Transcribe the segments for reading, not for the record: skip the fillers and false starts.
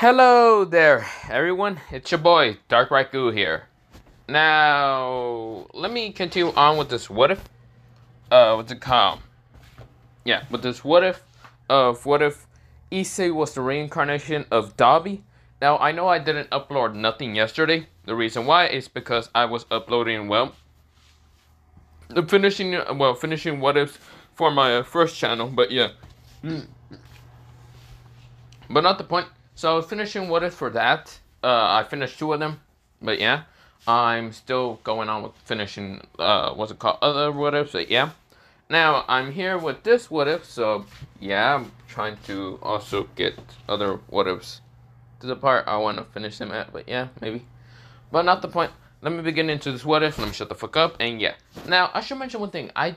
Hello there, everyone. It's your boy, Dark Raikou here. Now, let me continue on with this what if. What's it called? Yeah, with this what if Issei was the reincarnation of Dabi. Now, I know I didn't upload nothing yesterday. The reason why is because I was uploading, finishing what ifs for my first channel, but yeah. But not the point. So finishing what if for that. I finished two of them, but yeah, I'm still going on with finishing what's it called, other what ifs. But yeah, now I'm here with this what if. So yeah, I'm trying to also get other what ifs to the part I want to finish them at. But yeah, maybe. But not the point. Let me begin into this what if. Let me shut the fuck up. And yeah. Now, I should mention one thing. I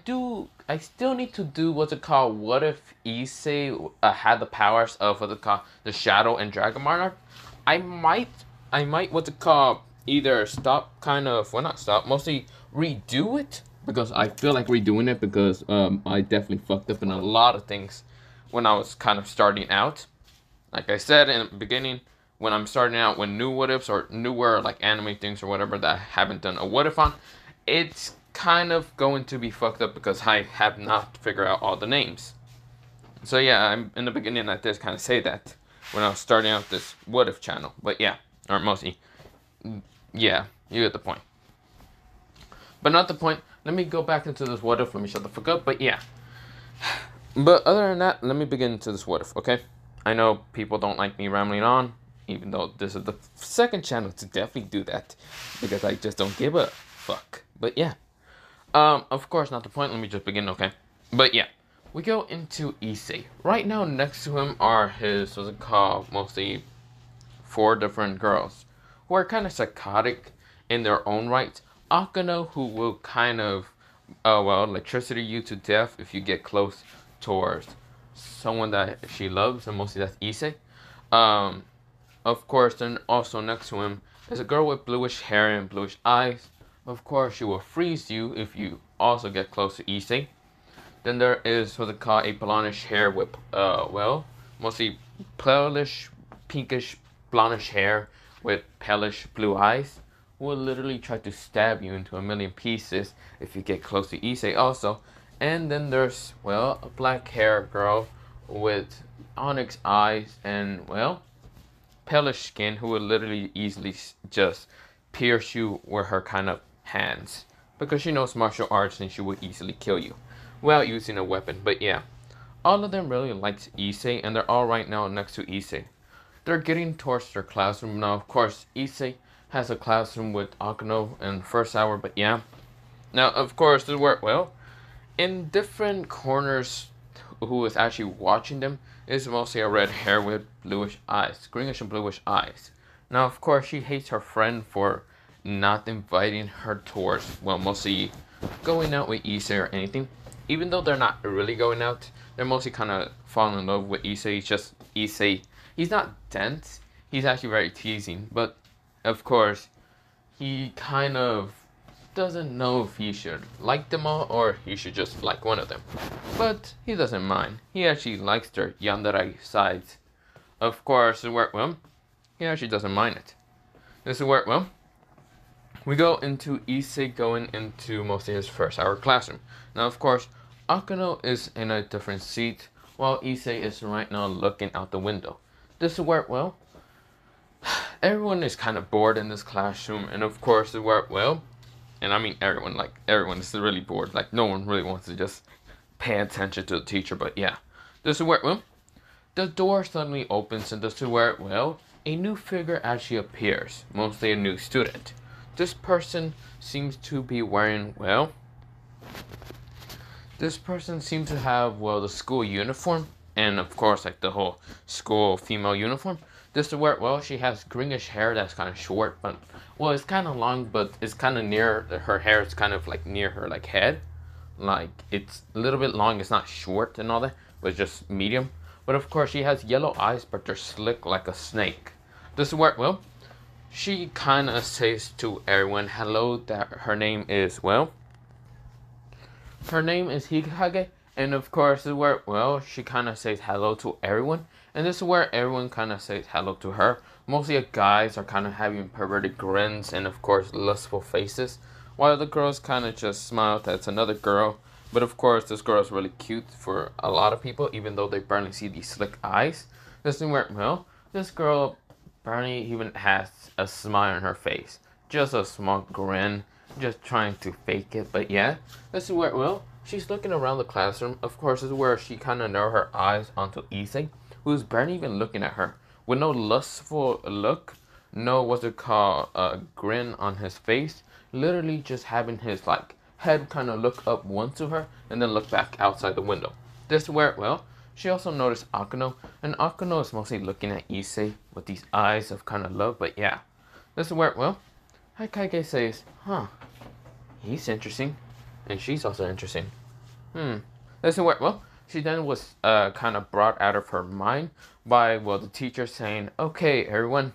still need to do what's it called. What if Issei had the powers of what's it called, the Shadow and Dragon Monarch? I might, what's it called, either stop, not stop, mostly redo it. Because I feel like redoing it because I definitely fucked up in a lot of things when I was kind of starting out. Like I said in the beginning, when I'm starting out with new what ifs or newer like anime things or whatever that I haven't done a what if on, it's kind of going to be fucked up because I have not figured out all the names. So yeah, I'm in the beginning I did kind of say that when I was starting out this what if channel, but yeah, or mostly, yeah, you get the point. But not the point. Let me go back into this what if. Let me shut the fuck up. But yeah. But other than that, let me begin into this what if. Okay. I know people don't like me rambling on, even though this is the second channel to definitely do that, because I just don't give a fuck. But yeah, of course not the point. Let me just begin, okay? But yeah, we go into Issei. Right now, next to him are his, what's it called, mostly 4 different girls who are kind of psychotic in their own right. Akano, who will kind of, electricity you to death if you get close towards someone that she loves, and mostly that's Issei. Of course, then also next to him is a girl with bluish hair and bluish eyes. Of course, she will freeze you if you also get close to Issei. Then there is what's it called, a blondish hair with, mostly palish, pinkish, blondish hair with palish blue eyes. Who will literally try to stab you into a million pieces if you get close to Issei also. And then there's, a black hair girl with onyx eyes and, palish skin who will literally easily just pierce you with her kind of hands. Because she knows martial arts and she will easily kill you without using a weapon. But yeah, all of them really likes Issei and they're all right now next to Issei. They're getting towards their classroom now. Of course, Issei has a classroom with Akano in first hour, but yeah. Now, of course, this work in different corners. Who is actually watching them is mostly a red hair with bluish eyes, greenish and bluish eyes. Now, of course, she hates her friend for not inviting her towards, mostly going out with Issei or anything. Even though they're not really going out, they're mostly kind of falling in love with Issei. It's just Issei, he's not dense, he's actually very teasing, but of course, he kind of doesn't know if he should like them all or he should just like one of them. But he doesn't mind. He actually likes their yandere sides. Of course, it worked well. He actually doesn't mind it. This will work well. We go into Issei going into mostly his first hour classroom. Now, of course, Akano is in a different seat while Issei is right now looking out the window. This will work well. Everyone is kind of bored in this classroom, and of course, it worked well. And I mean everyone is really bored. Like, no one really wants to just pay attention to the teacher, but yeah. This will work well. The door suddenly opens, and this will work well. A new figure actually appears, mostly a new student. This person seems to be wearing, this person seems to have, the school uniform, and of course, like the whole school female uniform. This will work well. She has greenish hair that's kind of short, but it's kind of long, but it's kind of near her hair. It's kind of like near her head, like it's a little bit long. It's not short and all that, but it's just medium. But of course, she has yellow eyes, but they're slick like a snake. This will work well. She kind of says to everyone, hello, that her name is, her name is Hikage, And of course, this is where, well, she kind of says hello to everyone. And this is where everyone kind of says hello to her. Mostly the guys are kind of having perverted grins and, of course, lustful faces. While the girls kind of just smile, that's another girl. But of course, this girl is really cute for a lot of people, even though they barely see these slick eyes. This is where, well, this girl barely even has a smile on her face. Just a small grin, just trying to fake it. But yeah, this is where, well, she's looking around the classroom. Of course, this is where she kind of narrows her eyes onto Issei, who's barely even looking at her. With no lustful look, no what's it called, grin on his face. Literally just having his, like, head kind of look up once to her and then look back outside the window. This is where, well, she also noticed Akano, and Akano is mostly looking at Issei with these eyes of kind of love. But yeah, this is where, well, Haikage says, huh, he's interesting, and she's also interesting. This is where, well, she then was kind of brought out of her mind by, well, the teacher saying, okay, everyone,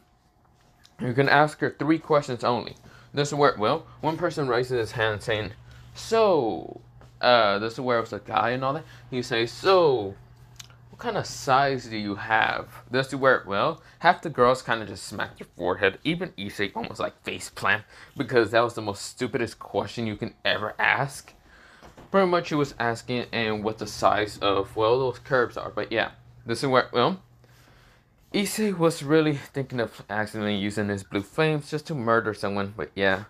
you can ask her 3 questions only. This is where, well, one person raises his hand saying, so, this is where it was a guy and all that. He says, so, what kind of size do you have? This is where, well, half the girls kind of just smacked their forehead. Even Issei almost like faceplant, because that was the most stupidest question you can ever ask. Pretty much he was asking and what the size of, well, those curves are. But yeah, this is where, well, Issei was really thinking of accidentally using his blue flames just to murder someone. But yeah,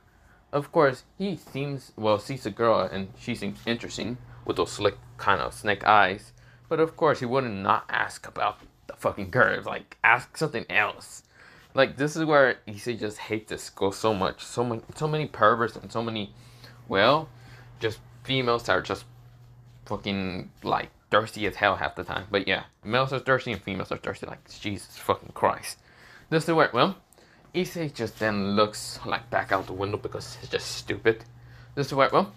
of course, he seems, well, sees a girl and she seems interesting with those slick kind of snake eyes. But of course, he wouldn't not ask about the fucking curves. Like, ask something else. Like, this is where Issei just hates this school so much. So many perverts and so many, well, just females that are just fucking, like, thirsty as hell half the time. But yeah, males are thirsty and females are thirsty. Like, Jesus fucking Christ. This is where, well, Issei just then looks, like, back out the window because it's just stupid. This is where, well,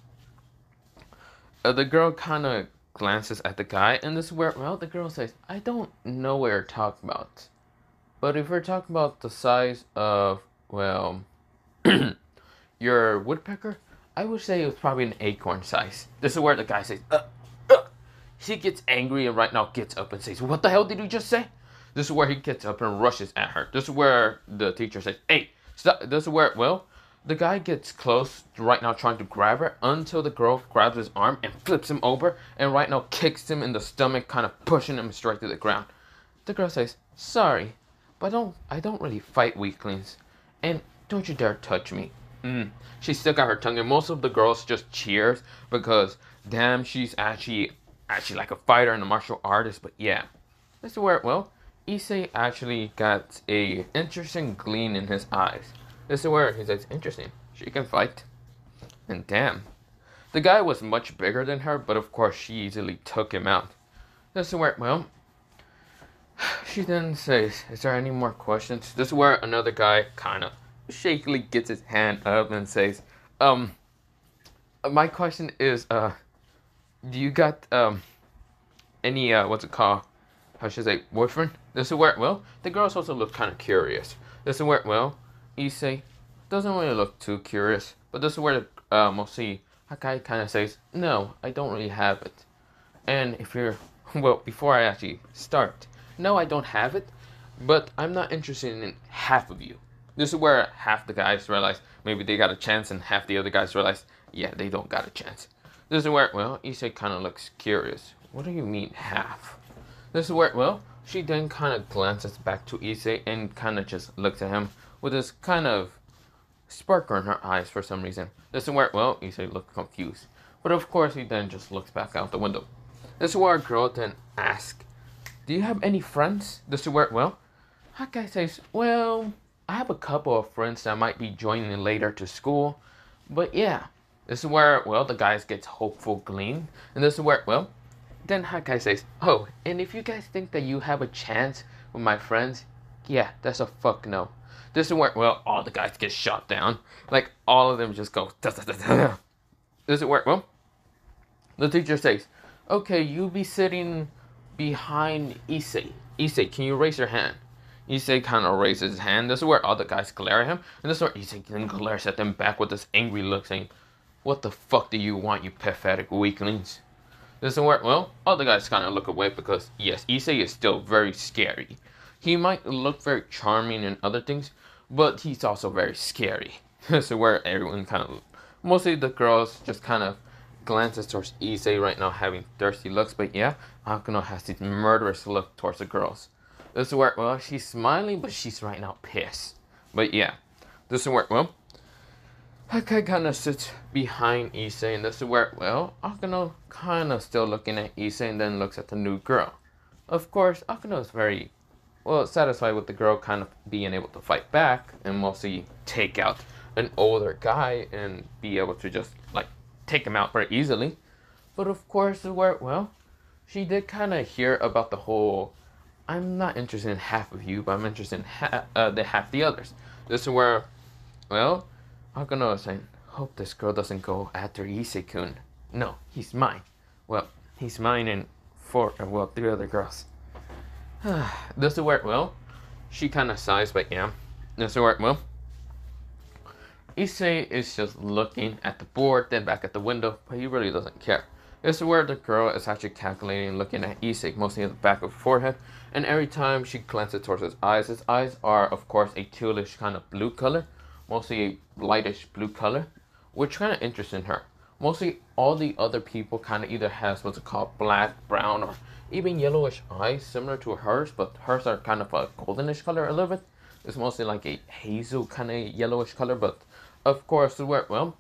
the girl kind of glances at the guy, and this is where, well, the girl says, I don't know what you're talking about. But if we're talking about the size of, well, your woodpecker, I would say it was probably an acorn size. This is where the guy says, She gets angry and right now gets up and says, what the hell did you just say? This is where he gets up and rushes at her. This is where the teacher says, hey, stop. This is where, well, the guy gets close right now trying to grab her until the girl grabs his arm and flips him over and right now kicks him in the stomach, kind of pushing him straight to the ground. The girl says, sorry, but I don't really fight weaklings. And don't you dare touch me. She stuck out her tongue and most of the girls just cheers because, damn, she's actually like a fighter and a martial artist. But yeah, this is where, well, Issei actually got a interesting gleam in his eyes. This is where he says, interesting, she can fight. And damn, the guy was much bigger than her, but of course she easily took him out. This is where, well, she then says, is there any more questions? This is where another guy kind of shakily gets his hand up and says, my question is, do you got, any, what's it called? How should I say, boyfriend? This is where, well, the girls also look kind of curious. This is where, well, Issei doesn't really look too curious. But this is where, mostly, Hakai kind of says, no, I don't really have it. And if you're, well, before I actually start, no, I don't have it, but I'm not interested in half of you. This is where half the guys realize maybe they got a chance and half the other guys realize, yeah, they don't got a chance. This is where, well, Issei kind of looks curious. What do you mean half? This is where, well, she then kind of glances back to Issei and kind of just looks at him with this kind of sparkle in her eyes for some reason. This is where, well, Issei looked confused. But of course, he then just looks back out the window. This is where a girl then asks, do you have any friends? This is where, well, Hakai says, well, I have a couple of friends that might be joining later to school. But yeah, this is where, well, the guys gets hopeful gleam. And this is where, well, then Hakai says, oh, and if you guys think that you have a chance with my friends, yeah, that's a fuck no. This is where, well, all the guys get shot down. Like, all of them just go, da, da, da, da. This is where, well, the teacher says, okay, you be sitting behind Issei. Issei, can you raise your hand? Issei kind of raises his hand. This is where all the guys glare at him. And this is where Issei then glares at them back with this angry look saying, what the fuck do you want, you pathetic weaklings? This is where, well, all the guys kind of look away because, yes, Issei is still very scary. He might look very charming and other things, but he's also very scary. This is where everyone kind of, mostly the girls just kind of glances towards Issei right now having thirsty looks, but yeah, Akano has this murderous look towards the girls. This is where, well, she's smiling, but she's right now pissed. But yeah, this is where, well, Hakai kind of sits behind Issei, and this is where, well, Akano kind of still looking at Issei and then looks at the new girl. Of course, Akano is very, well, satisfied with the girl kind of being able to fight back and mostly take out an older guy and be able to just, like, take him out very easily. But of course, where, well, she did kind of hear about the whole, I'm not interested in half of you, but I'm interested in half the others. This is where, well, Akano is saying, hope this girl doesn't go after Issei-kun. No, he's mine. Well, he's mine and three other girls. This is where, well, she kind of sighs, but yeah. This is where, well, Issei is just looking at the board, then back at the window, but he really doesn't care. This is where the girl is actually calculating and looking at Issei, mostly at the back of her forehead, and every time she glances towards his eyes are, of course, a tealish kind of blue color, mostly a lightish blue color, which kind of interests in her. Mostly all the other people kind of either has what's called black, brown, or even yellowish eyes, similar to hers, but hers are kind of a goldenish color a little bit. It's mostly like a hazel kind of yellowish color, but of course, well,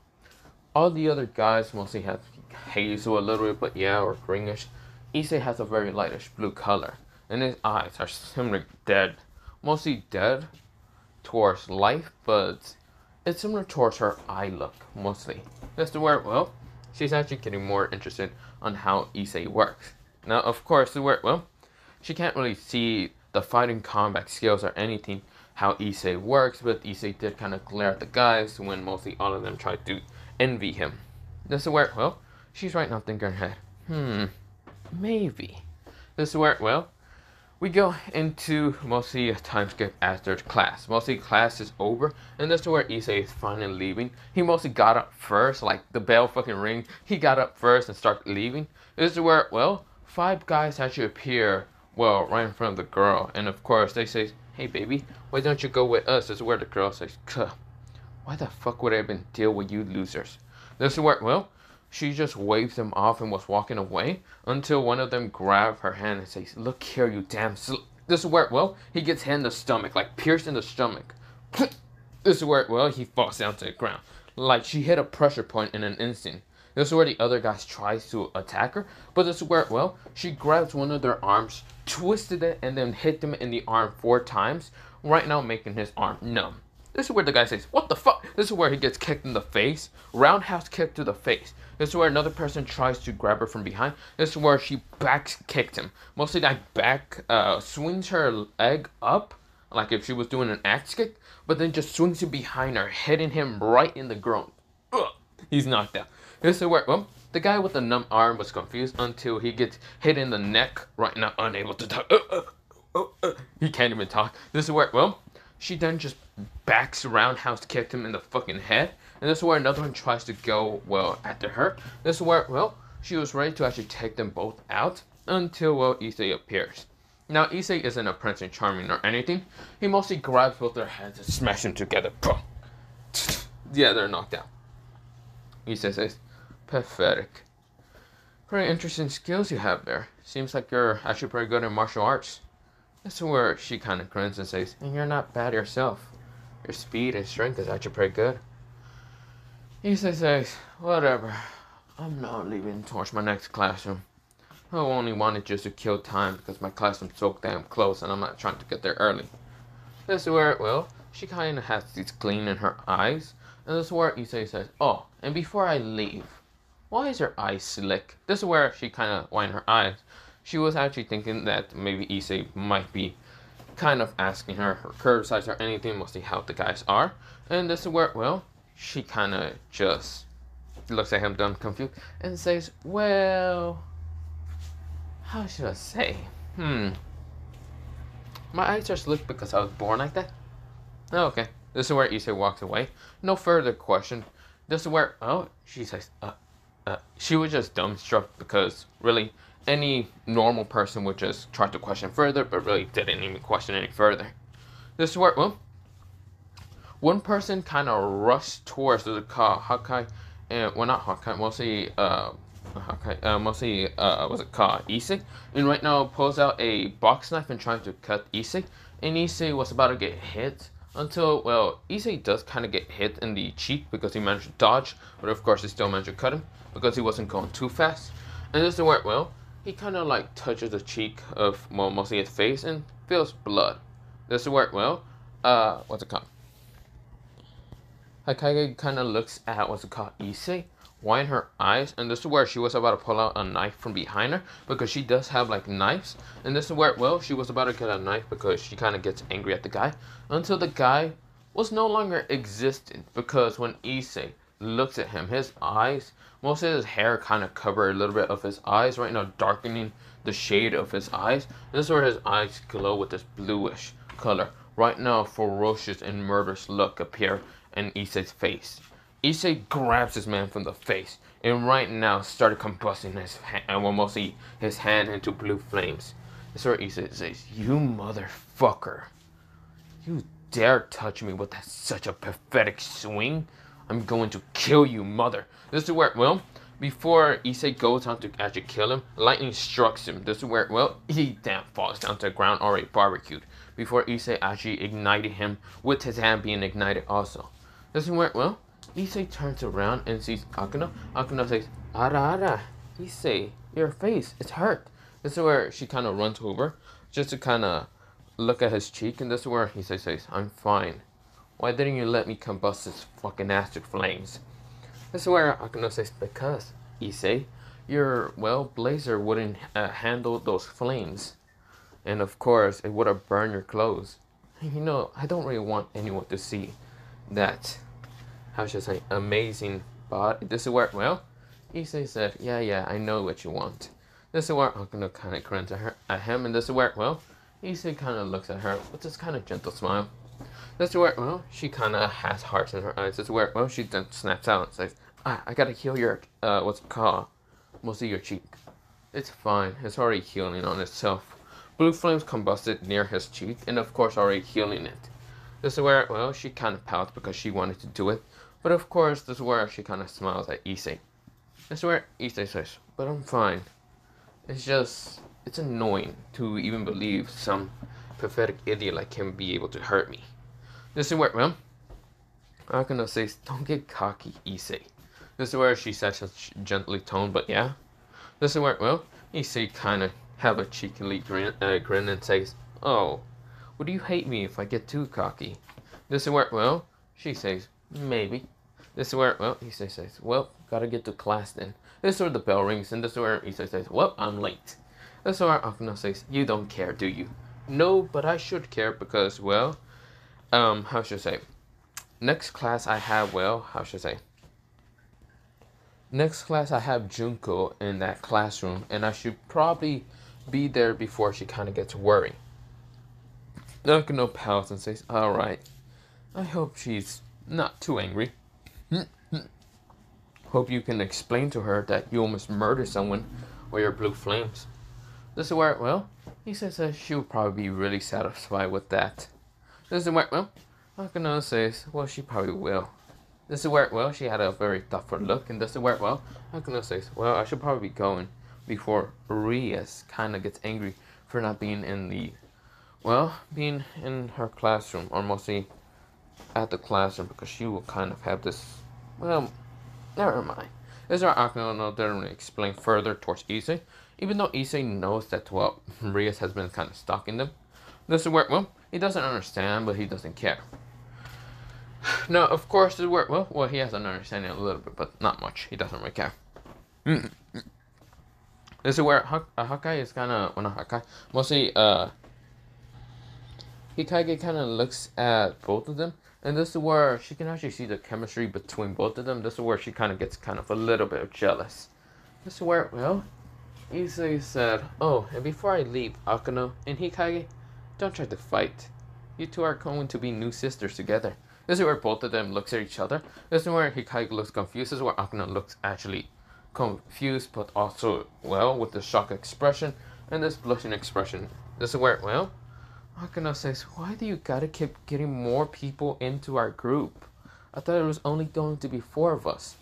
all the other guys mostly have hazel a little bit, but yeah, or greenish. Issei has a very lightish blue color, and his eyes are similarly dead. Mostly dead towards life, but it's similar towards her eye look, mostly. That's to where, well, she's actually getting more interested on how Issei works. Now, of course, where, well, she can't really see the fighting combat skills or anything, how Issei works, but Issei did kind of glare at the guys when mostly all of them tried to envy him. This is where, well, she's right now thinking in her head, maybe. This is where, well, we go into mostly a time skip after class. Mostly class is over, and this is where Issei is finally leaving. He mostly got up first, like the bell fucking rings. He got up first and started leaving. This is where, well, 5 guys actually appear, well, right in front of the girl. And of course, they say, hey baby, why don't you go with us? This is where the girl says, why the fuck would I even deal with you losers? This is where, well, she just waves them off and was walking away until one of them grabbed her hand and says, look here, you damn This is where, well, he gets hit in the stomach, like pierced in the stomach. This is where, well, he falls down to the ground. Like she hit a pressure point in an instant. This is where the other guy tries to attack her. But this is where, well, she grabs one of their arms, twisted it, and then hit him in the arm 4 times. Right now making his arm numb. This is where the guy says, what the fuck? This is where he gets kicked in the face. Roundhouse kick to the face. This is where another person tries to grab her from behind. This is where she back kicked him. Mostly that back swings her leg up, like if she was doing an axe kick, but then just swings it behind her, hitting him right in the groin. Ugh, he's knocked out. This is where, well, the guy with the numb arm was confused until he gets hit in the neck, right now unable to talk. He can't even talk. This is where, well, she then just backs roundhouse kicked him in the fucking head. And this is where another one tries to go, well, after her. This is where, well, she was ready to actually take them both out until, well, Issei appears. Now, Issei isn't a Prince and Charming or anything. He mostly grabs both their hands and smashes them together. Yeah, they're knocked out. Issei says, pathetic. Pretty interesting skills you have there. Seems like you're actually pretty good in martial arts. This is where she kind of grins and says, and you're not bad yourself. Your speed and strength is actually pretty good. Issei says, whatever. I'm not leaving towards my next classroom. I only wanted just to kill time because my classroom's so damn close and I'm not trying to get there early. This is where, well, she kind of has this gleam in her eyes. And this is where Issei says, oh, and before I leave, why is her eyes slick? This is where she kind of whined her eyes. She was actually thinking that maybe Issei might be kind of asking her curve size or anything, mostly how the guys are. And this is where, well, she kind of just looks at him dumb, confused, and says, well, how should I say? My eyes are slick because I was born like that? Oh, okay. This is where Issei walks away. No further question. This is where, oh, she says, she was just dumbstruck because really any normal person would just try to question further, but really didn't even question any further. This is where, well, one person kind of rushed towards the car, Hawkeye, and well, not Hawkeye, mostly Hawkeye, mostly what's it called, Issei, and right now pulls out a box knife and trying to cut Issei, and Issei was about to get hit until, well, Issei does kind of get hit in the cheek because he managed to dodge, but of course he still managed to cut him because he wasn't going too fast, and this is where, well, he kind of like touches the cheek of, well, mostly his face and feels blood. This is where, well, what's it called? Hikage kind of looks at what's it called, Issei, widen her eyes, and this is where she was about to pull out a knife from behind her because she does have like knives, and this is where, well, she was about to get a knife because she kind of gets angry at the guy until the guy was no longer existent because when Issei looks at him, his eyes, most of his hair kind of cover a little bit of his eyes right now, darkening the shade of his eyes. This is where his eyes glow with this bluish color. Right now, a ferocious and murderous look appear in Issei's face. Issei grabs this man from the face and right now started combusting his hand, well, mostly his hand into blue flames. This is where Issei says, "You motherfucker. You dare touch me with such a pathetic swing? I'm going to kill you, mother." This is where, well, before Issei goes on to actually kill him, lightning strikes him. This is where, well, he falls down to the ground already barbecued before Issei actually ignited him with his hand being ignited also. This is where, well, Issei turns around and sees Akano. Akano says, "Ara ara, Issei, your face, it's hurt." This is where she kind of runs over just to kind of look at his cheek, and this is where Issei says, "I'm fine. Why didn't you let me combust this fucking ass with flames?" This is where Akano says, "Because, Issei, your, well, blazer wouldn't handle those flames. And of course, it would have burned your clothes. You know, I don't really want anyone to see that, how should I say, amazing body." This is where, well, Issei said, yeah, I know what you want." This is where Akano kind of grins at him, and this is where, well, Issei kind of looks at her with this kind of gentle smile. This is where, well, she kind of has hearts in her eyes. This is where, well, she then snaps out and says, "I gotta heal your, what's it called? Mostly your cheek." "It's fine. It's already healing on itself." Blue flames combusted near his cheek, and of course already healing it. This is where, well, she kind of pouts because she wanted to do it. But of course, this is where she kind of smiles at Issei. This is where Issei says, "But I'm fine. It's just, it's annoying to even believe some pathetic idiot like him be able to hurt me." This is where, well, Akano says, "Don't get cocky, Issei." This is where she says such gently tone, but yeah. This is where, well, Issei kind of have a cheekily grin and says, "Oh, would you hate me if I get too cocky?" This is where, well, she says, "Maybe." This is where, well, Issei says, "Well, gotta get to class then." This is where the bell rings, and this is where Issei says, "Well, I'm late." This is where Akano says, "You don't care, do you?" "No, but I should care because, well, how should I say? Next class I have, well, how should I say? Next class I have Junko in that classroom, and I should probably be there before she kind of gets worried." Akano pouts and says, "Alright. I hope she's not too angry. Hope you can explain to her that you almost murdered someone with your blue flames." This is where, well, he says that she will probably be really satisfied with that. This is where, well, Akano says, "Well, she probably will." This is where, well, she had a very thoughtful look, and this is where, well, Akano says, "Well, I should probably be going before Rias kind of gets angry for not being in the, well, being in her classroom, or mostly at the classroom, because she will kind of have this, well, never mind." This is where Akano doesn't really explain further towards Issei, even though Issei knows that, well, Rias has been kind of stalking them. This is where, well, he doesn't understand, but he doesn't care. Now, of course, this is where, well, he has an understanding a little bit, but not much. He doesn't really care. This is where Hawkeye is kind of, well, not Hawkeye, mostly, Hikage kind of looks at both of them, and this is where she can actually see the chemistry between both of them. This is where she kind of gets kind of a little bit jealous. This is where, well, Issei said, "Oh, and before I leave, Akano and Hikage, don't try to fight. You two are going to be new sisters together." This is where both of them looks at each other. This is where Hikage looks confused. This is where Akano looks actually confused, but also, well, with the shock expression and this blushing expression. This is where, well, Akano says, why do you gotta keep getting more people into our group? I thought it was only going to be 4 of us.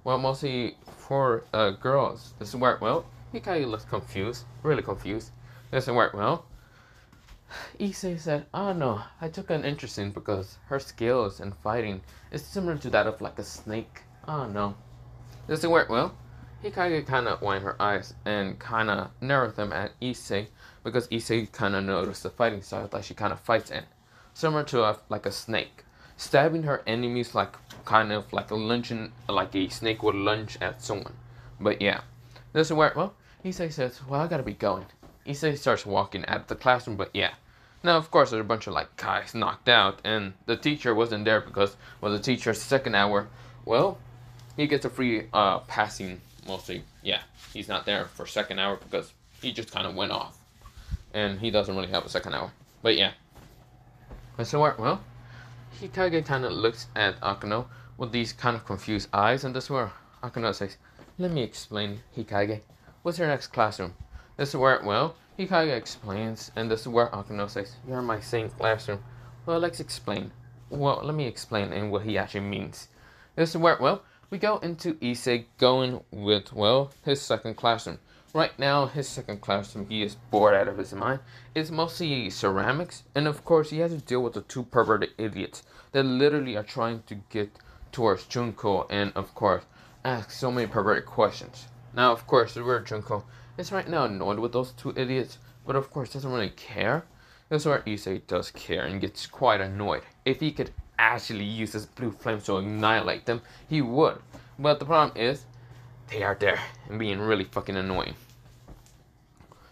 Well, mostly 4 girls. This is where, well, Hikage looks confused, really confused. This is where, well, Issei said, oh no, I took an interest in because her skills in fighting is similar to that of like a snake. Oh no. This is where, well, Hikage kind of widened her eyes and kind of narrowed them at Issei because Issei kind of noticed the fighting style that she kind of fights in. Similar to like a snake. Stabbing her enemies like kind of like a lunging, like a snake would lunge at someone. But yeah. This is where, well, Issei says, well, I gotta be going. Issei starts walking out of the classroom, but yeah. Now, of course, there's a bunch of like guys knocked out, and the teacher wasn't there because, well, the teacher's second hour, well, he gets a free passing, mostly, yeah. He's not there for second hour because he just kind of went off. And he doesn't really have a second hour. But yeah. So, well, Hikage kind of looks at Akano with these kind of confused eyes, and this is where Akano says, let me explain, Hikage. What's your next classroom? This is where, well, Hikage explains, and this is where Akano says, you're in my same classroom. Well, let's explain. Well, let me explain in what he actually means. This is where, well, we go into Issei going with, well, his second classroom. Right now, his second classroom, he is bored out of his mind. It's mostly ceramics, and of course, he has to deal with the 2 perverted idiots that literally are trying to get towards Junko, and of course, ask so many perverted questions. Now, of course, the word Junko is right now annoyed with those 2 idiots, but of course doesn't really care. That's where Issei does care and gets quite annoyed. If he could actually use his blue flame to annihilate them, he would. But the problem is, they are there and being really fucking annoying.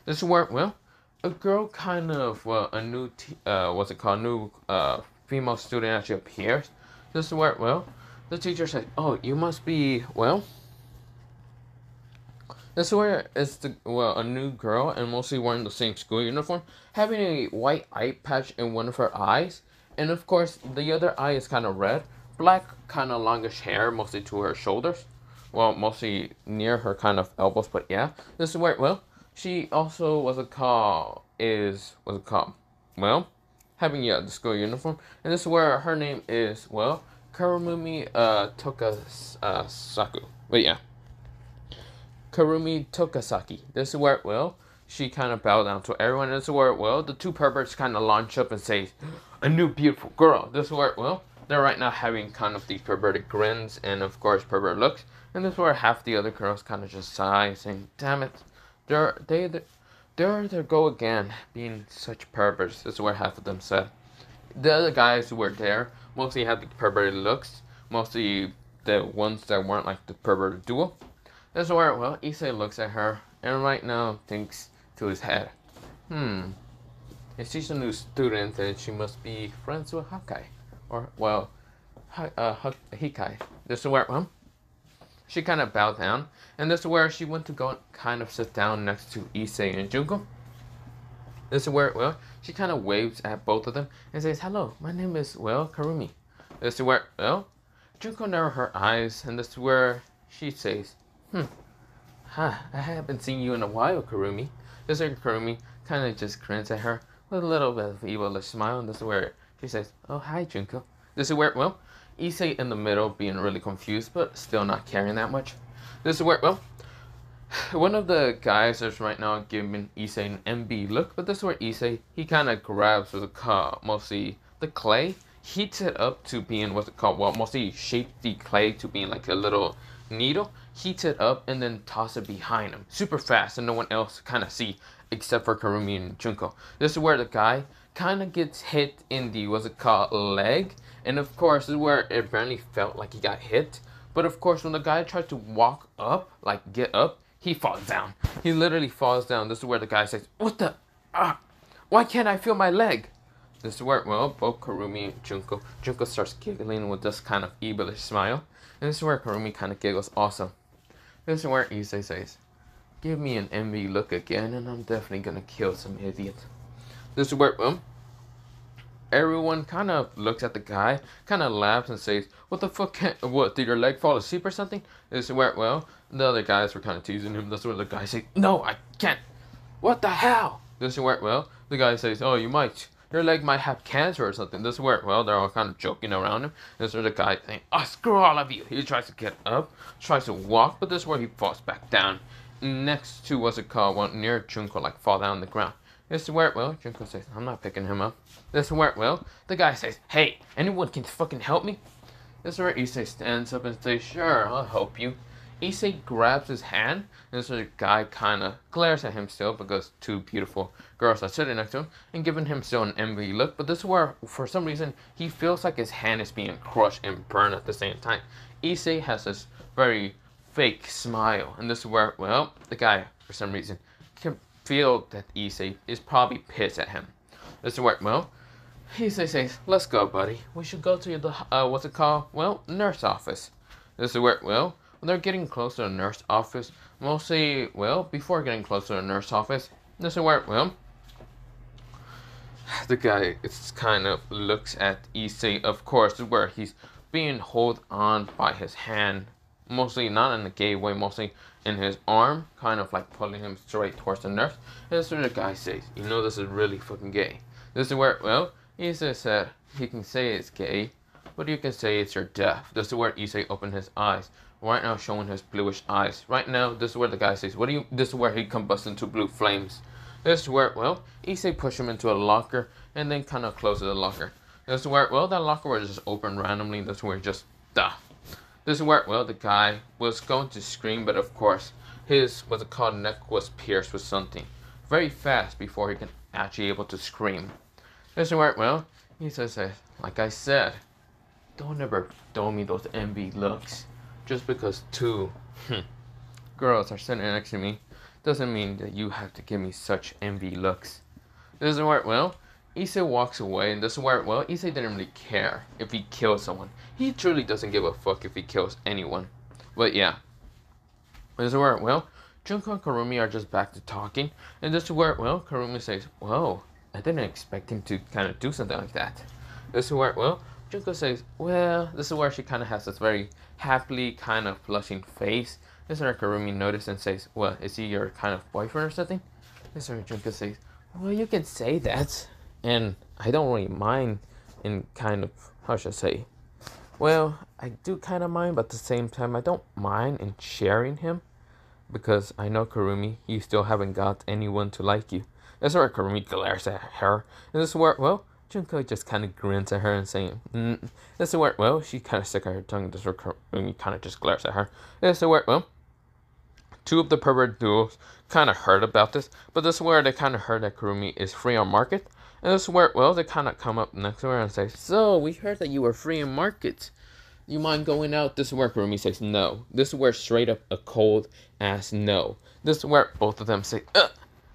This is where, well, a girl kind of, well, a new, new female student actually appears. This is where, well, the teacher says, oh, you must be, well, this is where it's the, well, a new girl and mostly wearing the same school uniform, having a white eye patch in one of her eyes, and of course the other eye is kind of red, black kind of longish hair, mostly to her shoulders, well, mostly near her kind of elbows, but yeah, this is where, well, she also was called, well, having, yeah, the school uniform, and this is where her name is, well, Karumi Tokasaku, but yeah. Karumi Tokasaki. This is where, well, she kind of bowed down to everyone. This is where, well, the 2 perverts kind of launch up and say, a new beautiful girl. This is where, well, they're right now having kind of these perverted grins and, of course, pervert looks. And this is where half the other girls kind of just sigh, saying, damn it, there they go again, being such perverts. This is where half of them said. The other guys who were there mostly had the perverted looks, mostly the ones that weren't like the perverted duo. This is where, well, Issei looks at her and right now thinks to his head, if she's a new student, then she must be friends with Hakai. Or, well, Hikai. This is where, well, she kind of bowed down, and this is where she went to go and kind of sit down next to Issei and Junko. This is where, well, she kind of waves at both of them and says, hello, my name is, well, Karumi. This is where, well, Junko narrowed her eyes, and this is where she says, I haven't seen you in a while, Karumi. This is where Karumi kind of just grins at her with a little bit of evilish smile, and this is where she says, oh, hi, Junko. This is where, well, Issei in the middle being really confused, but still not caring that much. This is where, well, one of the guys is right now giving Issei an MB look, but this is where Issei, he kind of grabs with mostly the clay, heats it up to being, what's it called, well, mostly shaped the clay to being like a little needle, heats it up, and then toss it behind him super fast, and no one else kind of see except for Karumi and Junko. This is where the guy kind of gets hit in the, what's it called, leg, and of course this is where it barely felt like he got hit, but of course when the guy tries to walk up, like get up, he falls down. He literally falls down. This is where the guy says, what the, why can't I feel my leg? This is where, well, both Karumi and Junko starts giggling with this kind of evilish smile, and this is where Karumi kind of giggles also. This is where Issei says, give me an envy look again, and I'm definitely gonna kill some idiot. This is where, everyone kind of looks at the guy, kind of laughs and says, "What the fuck? What, did your leg fall asleep or something?" This is where, well, the other guys were kind of teasing him. That's where the guy says, "No, I can't. What the hell?" This is where, well, the guy says, "Oh, you might. Your leg might have cancer or something." This is where, well, they're all kind of joking around him. This is where the guy saying, "Oh, screw all of you." He tries to get up, tries to walk, but this is where he falls back down. Next to, what's it called, well, near Junko, like, fall down on the ground. This is where, well, Junko says, "I'm not picking him up." This is where, well, the guy says, "Hey, anyone can fucking help me?" This is where Issei stands up and says, "Sure, I'll help you." Issei grabs his hand, and this is where the guy kind of glares at him still because two beautiful girls are sitting next to him and giving him still an envy look. But this is where, for some reason, he feels like his hand is being crushed and burned at the same time. Issei has this very fake smile, and this is where, well, the guy, for some reason, can feel that Issei is probably pissed at him. This is where, well, Issei says, "Let's go, buddy. We should go to the, what's it called? Well, nurse office." This is where, well, when they're getting close to the nurse office, mostly, well, before getting close to the nurse office, this is where, well, the guy is kind of looks at Issei, of course, where he's being held on by his hand, mostly not in a gay way, mostly in his arm, kind of like pulling him straight towards the nurse. And this is where the guy says, "You know this is really fucking gay." This is where, well, Issei said he can say it's gay, but you can say it's your death. This is where Issei opened his eyes. Right now showing his bluish eyes. Right now, this is where the guy says, "What do you," this is where he combusts into blue flames. This is where, well, Issei pushed him into a locker and then kind of closes the locker. This is where, well, that locker was just open randomly. This is where just, duh. This is where, well, the guy was going to scream, but of course, his, what's it called, neck was pierced with something very fast before he can actually able to scream. This is where, well, he says, "Like I said, don't ever throw me those envy looks. Just because two girls are sitting next to me doesn't mean that you have to give me such envy looks." This is where, well, Issei walks away, and this is where, well, Issei didn't really care if he kills someone. He truly doesn't give a fuck if he kills anyone. But yeah. This is where, well, Junko and Karumi are just back to talking, and this is where, well, Karumi says, "Whoa, I didn't expect him to kind of do something like that." This is where, well, Junko says, "Well," this is where she kind of has this very happily kind of blushing face. This is where Karumi notices and says, "Well, is he your kind of boyfriend or something?" This is where Junko says, "Well, you can say that, and I don't really mind in kind of, how should I say, well, I do kind of mind, but at the same time, I don't mind in sharing him, because I know, Karumi, you still haven't got anyone to like you." This is where Karumi glares at her, and this is where, well, Junko just kind of grins at her and saying, This is where, well, she kind of stuck out her tongue. This is where Karumi kind of just glares at her. This is where, well, two of the pervert duos kind of heard about this, but this is where they kind of heard that Karumi is free on market. And this is where, well, they kind of come up next to her and say, "So, we heard that you were free on market. You mind going out?" This is where Karumi says no. This is where straight up a cold ass no. This is where both of them say,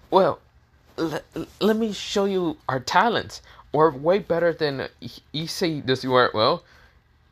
well, let me show you our talents. Or way better than Issei. This is where, well,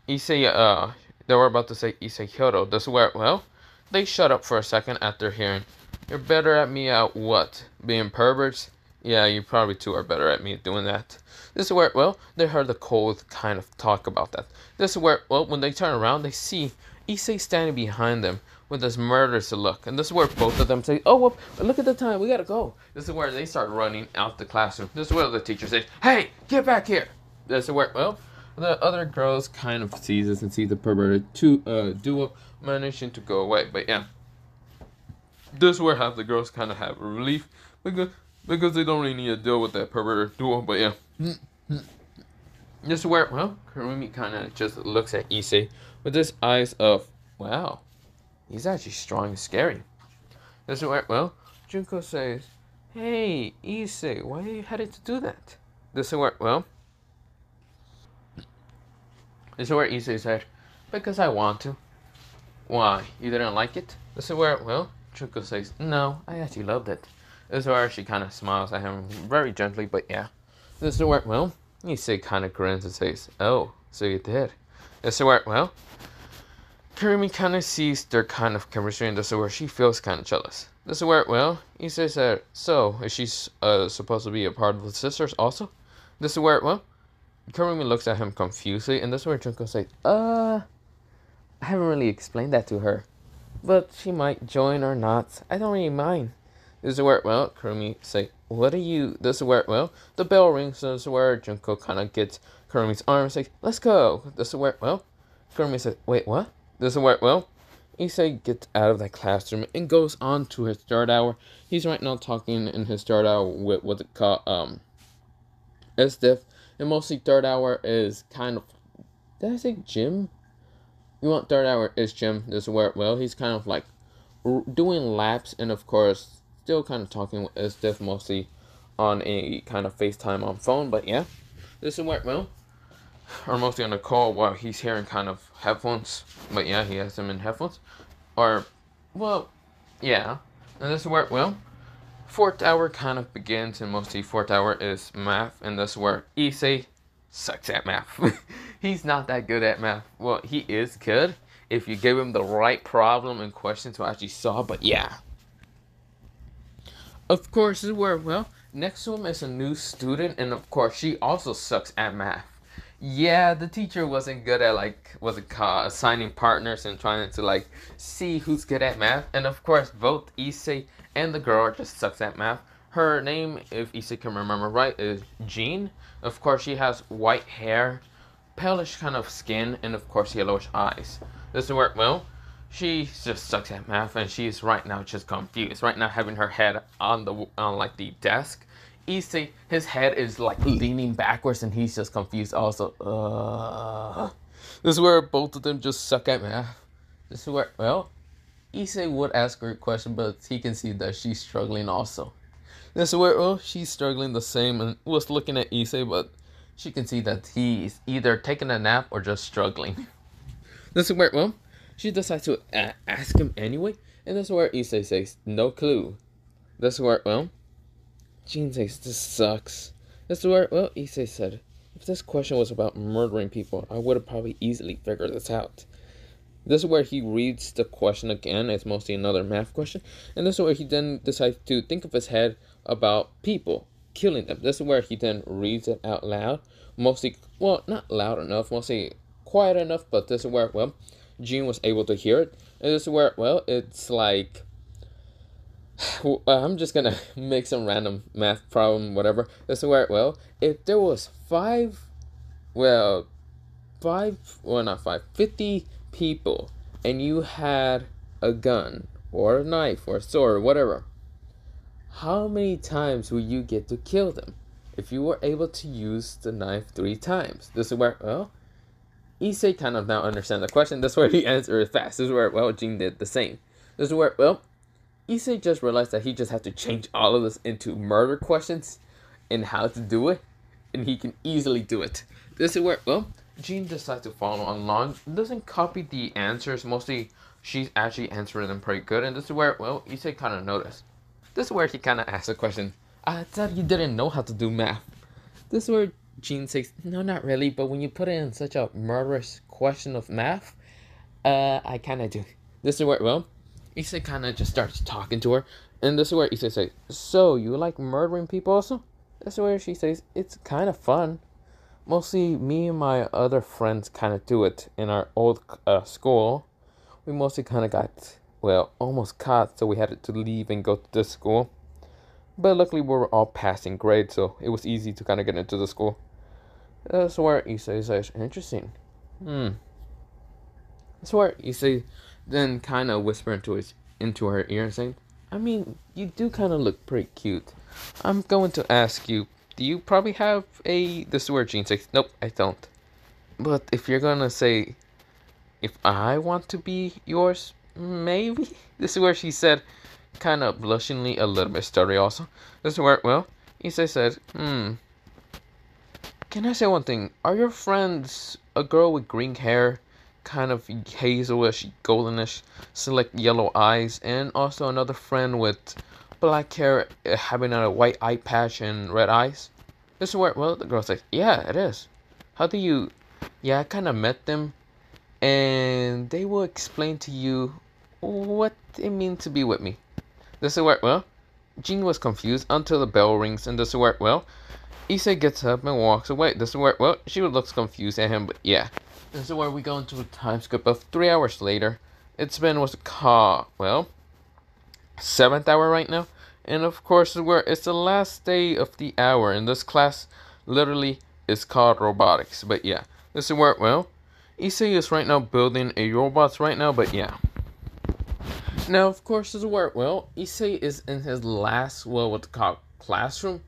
Issei, they were about to say Issei Hyodo. This is where, well, they shut up for a second after hearing, "You're better at me at what? Being perverts?" "Yeah, you probably two are better at me at doing that." This is where, well, they heard the cold kind of talk about that. This is where, well, when they turn around, they see Issei standing behind them with this murderous look. And this is where both of them say, "Oh, well, look at the time, we gotta go." This is where they start running out the classroom. This is where the teacher says, "Hey, get back here." This is where, well, the other girls kind of sees this and see the perverted duo managing to go away. But yeah, this is where half the girls kind of have relief because they don't really need to deal with that perverted duo. But yeah, this is where, well, Karumi kind of just looks at Issei with this eyes of, wow, he's actually strong and scary. This is where, well, Junko says, "Hey, Issei, why are you headed to do that?" This is where, well, this is where Issei said, "Because I want to." "Why? You didn't like it?" This is where, well, Junko says, "No, I actually loved it." This is where she kind of smiles at him very gently, but yeah. This is where, well, Issei kind of grins and says, "Oh, so you did." This is where, well, Karumi kind of sees their kind of chemistry, and this is where she feels kind of jealous. This is where, well, Issei said, "So, is she supposed to be a part of the sisters also?" This is where, well, Kurumi looks at him confusedly, and this is where Junko says, I haven't really explained that to her. But she might join or not. I don't really mind. This is where, well, Kurumi say, what are you, this is where, well, the bell rings, and this is where Junko kind of gets Kurumi's arm and says, let's go. This is where, well, Kurumi says, wait, what? This is where, well, Issei gets out of that classroom and goes on to his third hour. He's right now talking in his third hour with what it called, SDiff. And mostly third hour is kind of, did I say gym? You want third hour is gym. This is where, well, he's kind of like doing laps and of course still kind of talking with SDiff mostly on a kind of FaceTime on phone. But yeah, this is where, well, or mostly on a call while he's hearing kind of headphones. But yeah, he has them in headphones. Or, well, yeah. And this is where, well, fourth hour kind of begins, and mostly fourth hour is math, and this is where Issei sucks at math. He's not that good at math. Well, he is good if you give him the right problem and question to actually solve, but yeah. Of course, this is where, well, next to him is a new student, and of course, she also sucks at math. Yeah, the teacher wasn't good at, like, what's it called, assigning partners and trying to, like, see who's good at math. And of course, both Issei and the girl just sucks at math. Her name, if Issei can remember right, is Jean. Of course, she has white hair, palish kind of skin, and of course, yellowish eyes. This is where, well, she just sucks at math, and she's right now just confused. Right now, having her head on like the desk. Issei, his head is like leaning backwards, and he's just confused. Also, this is where both of them just suck at math. This is where, well, Issei would ask her a question, but he can see that she's struggling also. This is where, well, she's struggling the same and was looking at Issei, but she can see that he's either taking a nap or just struggling. This is where, well, she decides to ask him anyway, and this is where Issei says, no clue. This is where, well, Jean says, this sucks. This is where, well, Issei said, if this question was about murdering people, I would have probably easily figured this out. This is where he reads the question again. It's mostly another math question. And this is where he then decides to think of his head about people, killing them. This is where he then reads it out loud. Mostly, well, not loud enough, mostly quiet enough, but this is where, well, Jean was able to hear it. And this is where, well, it's like, I'm just gonna make some random math problem, whatever. This is where, well, if there was 50 people, and you had a gun, or a knife, or a sword, or whatever, how many times would you get to kill them if you were able to use the knife 3 times? This is where, well, Issei kind of now understands the question. This is where he answered it fast. This is where, well, Jean did the same. This is where, well, Issei just realized that he just had to change all of this into murder questions and how to do it, and he can easily do it. This is where, well, Jean decides to follow along, doesn't copy the answers, mostly she's actually answering them pretty good, and this is where, well, Issei kind of noticed. This is where he kind of asks a question, I thought you didn't know how to do math. This is where Jean says, no, not really, but when you put it in such a murderous question of math, I kind of do. This is where, well, Issei kind of just starts talking to her, and this is where Issei says, so, you like murdering people also? This is where she says, it's kind of fun. Mostly me and my other friends kind of do it in our old school. We mostly kind of got, well, almost caught, so we had to leave and go to this school. But luckily we were all passing grades, so it was easy to kind of get into the school. That's where Issei says, interesting. That's where Issei then kind of whispered into her ear and saying, I mean, you do kind of look pretty cute. I'm going to ask you, do you probably have a... This is where Jean says, nope, I don't. But if you're gonna say, if I want to be yours, maybe? This is where she said, kind of blushingly, a little bit stuttery also. This is where, well, Issei said, can I say one thing? Are your friends a girl with green hair, kind of hazelish, goldenish, select yellow eyes, and also another friend with black hair having a white eye patch and red eyes? This is where, well, the girl says, yeah, it is. How do you... Yeah, I kind of met them, and they will explain to you what it means to be with me. This is where, well, Jean was confused until the bell rings, and this is where, well, Issei gets up and walks away. This is where, well, she looks confused at him, but yeah. This is where we go into a time skip of 3 hours later. It's been, what's it called? Well, 7th hour right now. And of course, where it's the last day of the hour. And this class literally is called robotics. But yeah, this is where, well, Issei is right now building a robots right now, but yeah. Now, of course, this is where, well, Issei is in his last, well, what's it called, classroom.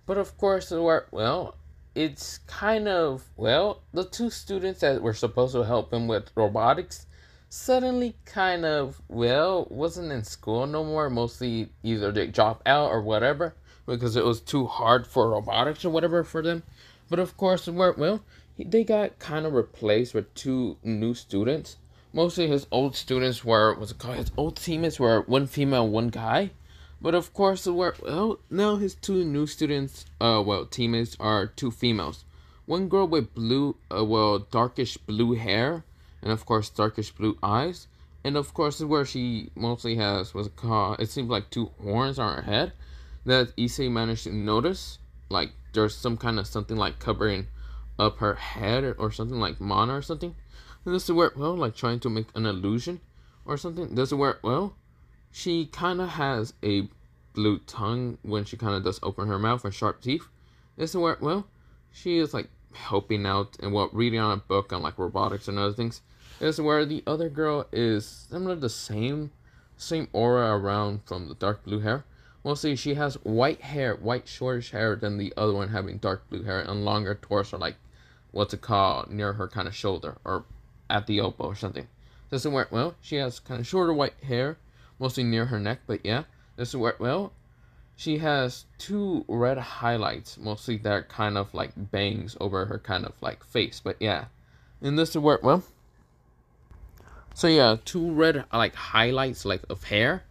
But of course, this is where, well, it's kind of, well, the 2 students that were supposed to help him with robotics suddenly kind of, well, wasn't in school no more. Mostly either they dropped out or whatever because it was too hard for robotics or whatever for them. But of course, well, they got kind of replaced with 2 new students. Mostly his old students were, what's it called? His old teammates were 1 female, 1 guy. But of course, well, now his 2 new students, well, teammates are 2 females. 1 girl with blue, well, darkish blue hair, and of course, darkish blue eyes. And of course, where she mostly has, what's it called? It seems like 2 horns on her head that Issei managed to notice. Like, there's some kind of something like covering up her head or something like mana or something. And this is where, well, like trying to make an illusion or something. This is where, well, she kind of has a blue tongue when she kind of does open her mouth and sharp teeth. This is where, well, she is like helping out and reading on a book on like robotics and other things. This is where the other girl is similar to the same aura around from the dark blue hair. Mostly she has white hair, white shortish hair than the other one having dark blue hair and longer torso, like what's it called, near her kind of shoulder or at the elbow or something. This is where, well, she has kind of shorter white hair, mostly near her neck, but yeah. This is where, well, she has 2 red highlights, mostly that are kind of like bangs over her kind of like face, but yeah. And this is where, well, so yeah, 2 red like highlights like of hair.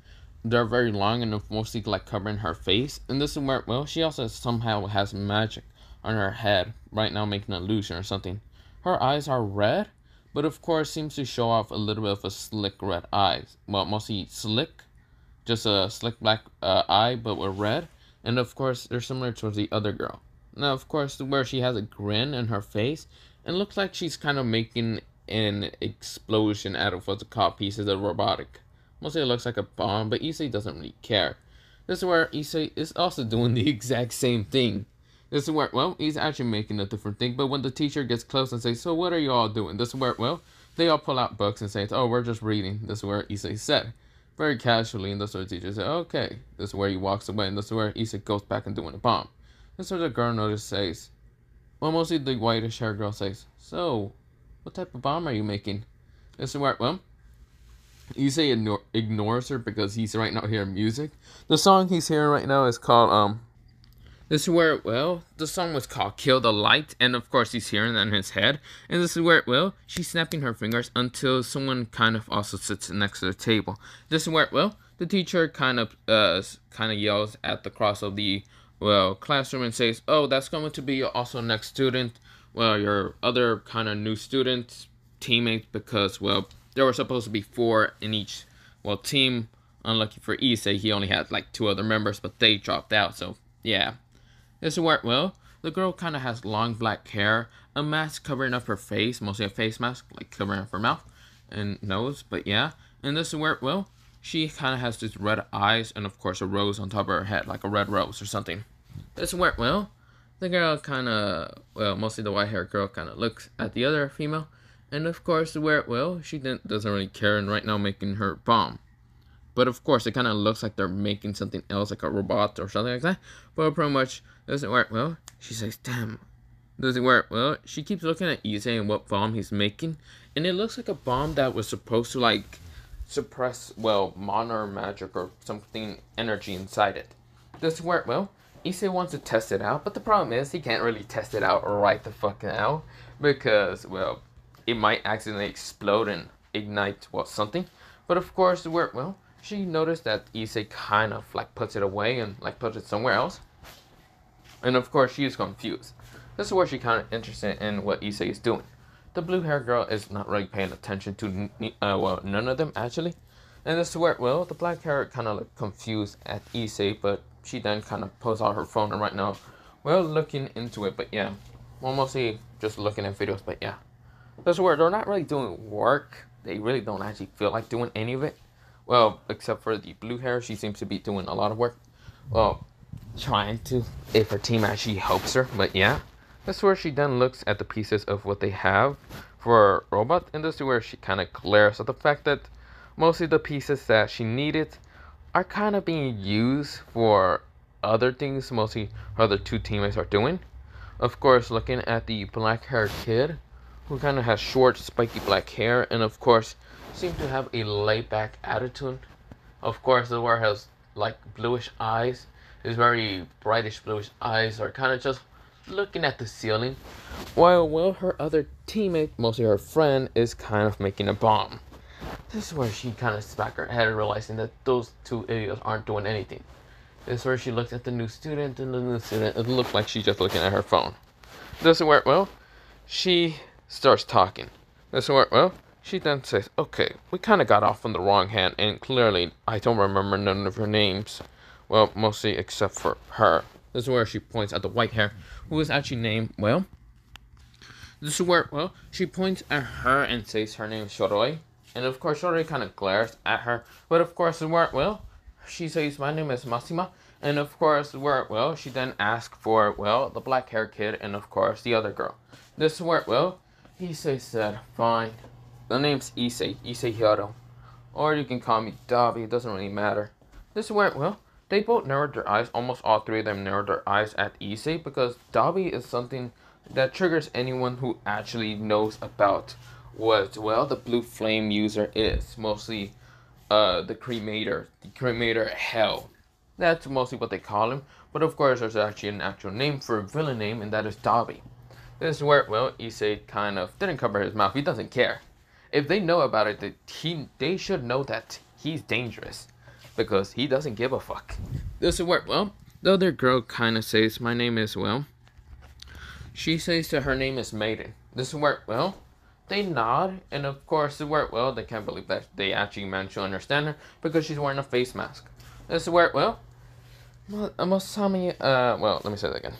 They're very long and mostly like covering her face. And this is where, well, she also somehow has magic on her head right now, making an illusion or something. Her eyes are red, but of course seems to show off a little bit of a slick red eyes. Well, mostly slick, just a slick black eye, but with red. And of course, they're similar to the other girl. Now, of course, where she has a grin in her face, and looks like she's kind of making an explosion out of what's called pieces of robotic. Mostly it looks like a bomb, but Issei doesn't really care. This is where Issei is also doing the exact same thing. This is where, well, he's actually making a different thing, but when the teacher gets close and says, so what are you all doing? This is where, well, they all pull out books and say, oh, we're just reading. This is where Issei said. Very casually, and this is where the teacher said, okay. This is where he walks away, and this is where Issei goes back and doing the bomb. This is where the girl notices says, well, mostly the whitish hair girl says, so, what type of bomb are you making? This is where, well, Issei ignores her because he's right now hearing music. The song he's hearing right now is called, this is where, well, the song was called Kill the Light, and of course he's hearing that in his head. And this is where, well, she's snapping her fingers until someone kind of also sits next to the table. This is where, well, the teacher kind of yells at the cross of the, well, classroom and says, oh, that's going to be also next student, well, your other kind of new student, teammate, because, well, there were supposed to be 4 in each, well, team. Unlucky for Issei, he only had like 2 other members, but they dropped out, so, yeah. This is where, well, the girl kind of has long black hair, a mask covering up her face, mostly a face mask, like covering up her mouth and nose, but yeah. And this is where, well, she kind of has these red eyes and, of course, a rose on top of her head, like a red rose or something. This is where, well, the girl kind of, well, mostly the white-haired girl kind of looks at the other female. And, of course, where, well, she doesn't really care and right now making her bomb. But, of course, it kind of looks like they're making something else, like a robot or something like that. But pretty much, doesn't work. Well, she says, damn, doesn't work. Well, she keeps looking at Issei and what bomb he's making. And it looks like a bomb that was supposed to, like, suppress, well, mana or magic or something, energy inside it. Doesn't work. Well, Issei wants to test it out. But the problem is, he can't really test it out right the fuck now. Because, well, it might accidentally explode and ignite, well, something. But, of course, well, she noticed that Issei kind of, like, puts it away and, like, puts it somewhere else. And, of course, she is confused. This is where she kind of interested in what Issei is doing. The blue-haired girl is not really paying attention to, well, none of them, actually. And this is where, well, the black hair kind of looked confused at Issei, but she then kind of pulls out her phone and right now well, looking into it, but yeah. Well, mostly just looking at videos, but yeah. That's where they're not really doing work. They really don't actually feel like doing any of it. Well, except for the blue hair, she seems to be doing a lot of work. Well, trying to, if her team actually helps her, but yeah. That's where she then looks at the pieces of what they have for a robot, and this is where she kind of glares at the fact that mostly the pieces that she needed are kind of being used for other things, mostly her other two teammates are doing. Of course, looking at the black haired kid, who kind of has short, spiky black hair, and of course, seems to have a laid back attitude. Of course, the where has like bluish eyes. His very brightish bluish eyes are kind of just looking at the ceiling, while her other teammate, mostly her friend, is kind of making a bomb. This is where she kind of smacked her head, realizing that those two idiots aren't doing anything. This is where she looks at the new student, and the new student, it looked like she's just looking at her phone. This is where, she starts talking. This is where, she then says, okay, we kind of got off on the wrong hand, and clearly I don't remember none of your names. Well, mostly except for her. This is where she points at the white hair, who is actually named, this is where, she points at her and says her name is Shoroi. And of course, Shoroi kind of glares at her. But of course, where, she says, my name is Masima. And of course, where, she then asks for, the black hair kid and of course, the other girl. This is where, Issei said, fine. The name's Issei, Issei Hyodo. Or you can call me Dabi, it doesn't really matter. This is where, they both narrowed their eyes, almost all three of them narrowed their eyes at Issei, because Dabi is something that triggers anyone who actually knows about what, the blue flame user is. Mostly, the cremator hell. That's mostly what they call him, but of course there's actually an actual name for a villain name, and that is Dabi. This is where, Issei kind of didn't cover his mouth, he doesn't care. If they know about it, they should know that he's dangerous, because he doesn't give a fuck. This is where, the other girl kind of says, my name is, she says that her name is Maiden. This is where, they nod, and of course, where, they can't believe that they actually managed to understand her, because she's wearing a face mask. This is where, Masami, let me say that again.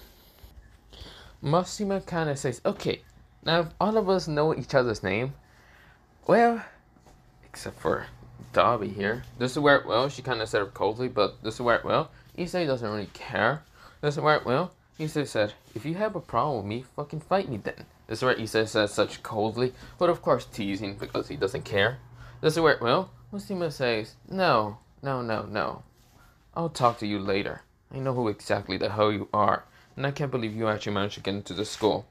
Masima kind of says, okay, now if all of us know each other's name, except for Dabi here. This is where, she kind of said it coldly, but this is where, Issei doesn't really care. This is where, Issei said, if you have a problem with me, fucking fight me then. This is where Issei says such coldly, but of course teasing because he doesn't care. This is where, Masima says, no. I'll talk to you later. I know who exactly the hell you are, and I can't believe you actually managed to get into the school.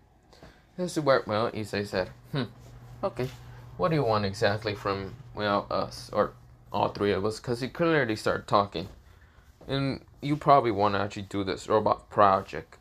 This is where, Issei said, okay, what do you want exactly from, us, or all three of us, because he clearly started talking. And you probably want to actually do this robot project.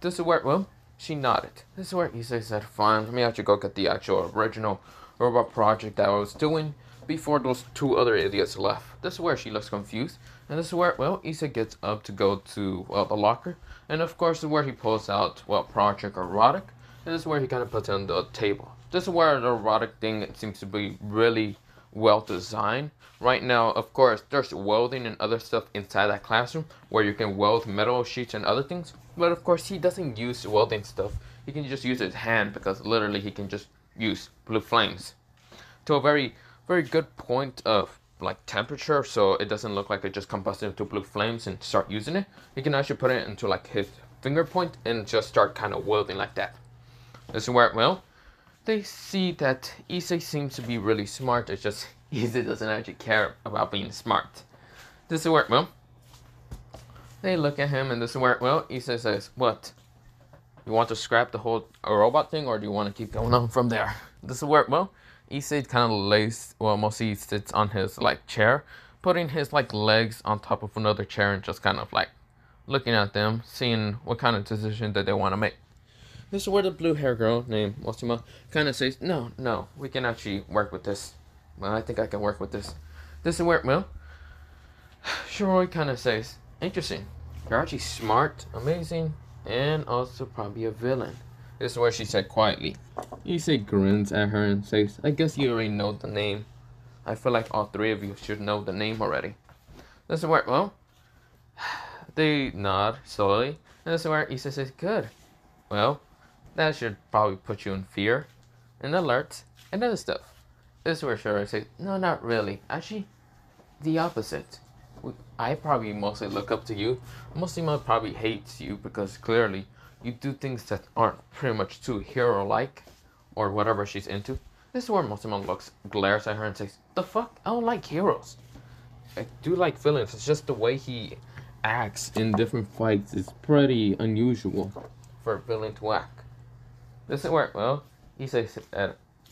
This is where, she nodded. This is where Issei said, fine, let me actually go get the actual original robot project that I was doing before those two other idiots left. This is where she looks confused. And this is where, Issei gets up to go to, the locker. And of course, this is where he pulls out, Project Erotic. And this is where he kind of puts it on the table. This is where the erotic thing seems to be really well designed. Right now, of course, there's welding and other stuff inside that classroom where you can weld metal sheets and other things. But of course, he doesn't use welding stuff. He can just use his hand because literally he can just use blue flames to a very, very good point of like temperature, so it doesn't look like it just combusted into blue flames and start using it. He can actually put it into like his finger point and just start kind of welding like that. This is where, they see that Issei seems to be really smart. It's just Issei doesn't actually care about being smart. This is where, they look at him, and this is where, Issei says, what? You want to scrap the whole robot thing, or do you want to keep going on from there? This is where, Issei kind of lays, mostly sits on his, like, chair, putting his, like, legs on top of another chair and just kind of, like, looking at them, seeing what kind of decision that they want to make. This is where the blue hair girl named Osima kind of says, no, we can actually work with this. Well, I think I can work with this. This is where, Shiroi kind of says, interesting. You're actually smart, amazing, and also probably a villain. This is where she said quietly. Issei grins at her and says, I guess you already know the name. I feel like all three of you should know the name already. This is where, they nod slowly. And this is where Issei says, good. Well, that should probably put you in fear and alert and other stuff. This is where Shiro says, no, not really. Actually, the opposite. I probably mostly look up to you. Mostly probably hates you because clearly you do things that aren't pretty much too hero-like or whatever she's into. This is where Mostimo glares at her and says, the fuck? I don't like heroes. I do like villains. It's just the way he acts in different fights is pretty unusual for a villain to act. This is where, well, he says,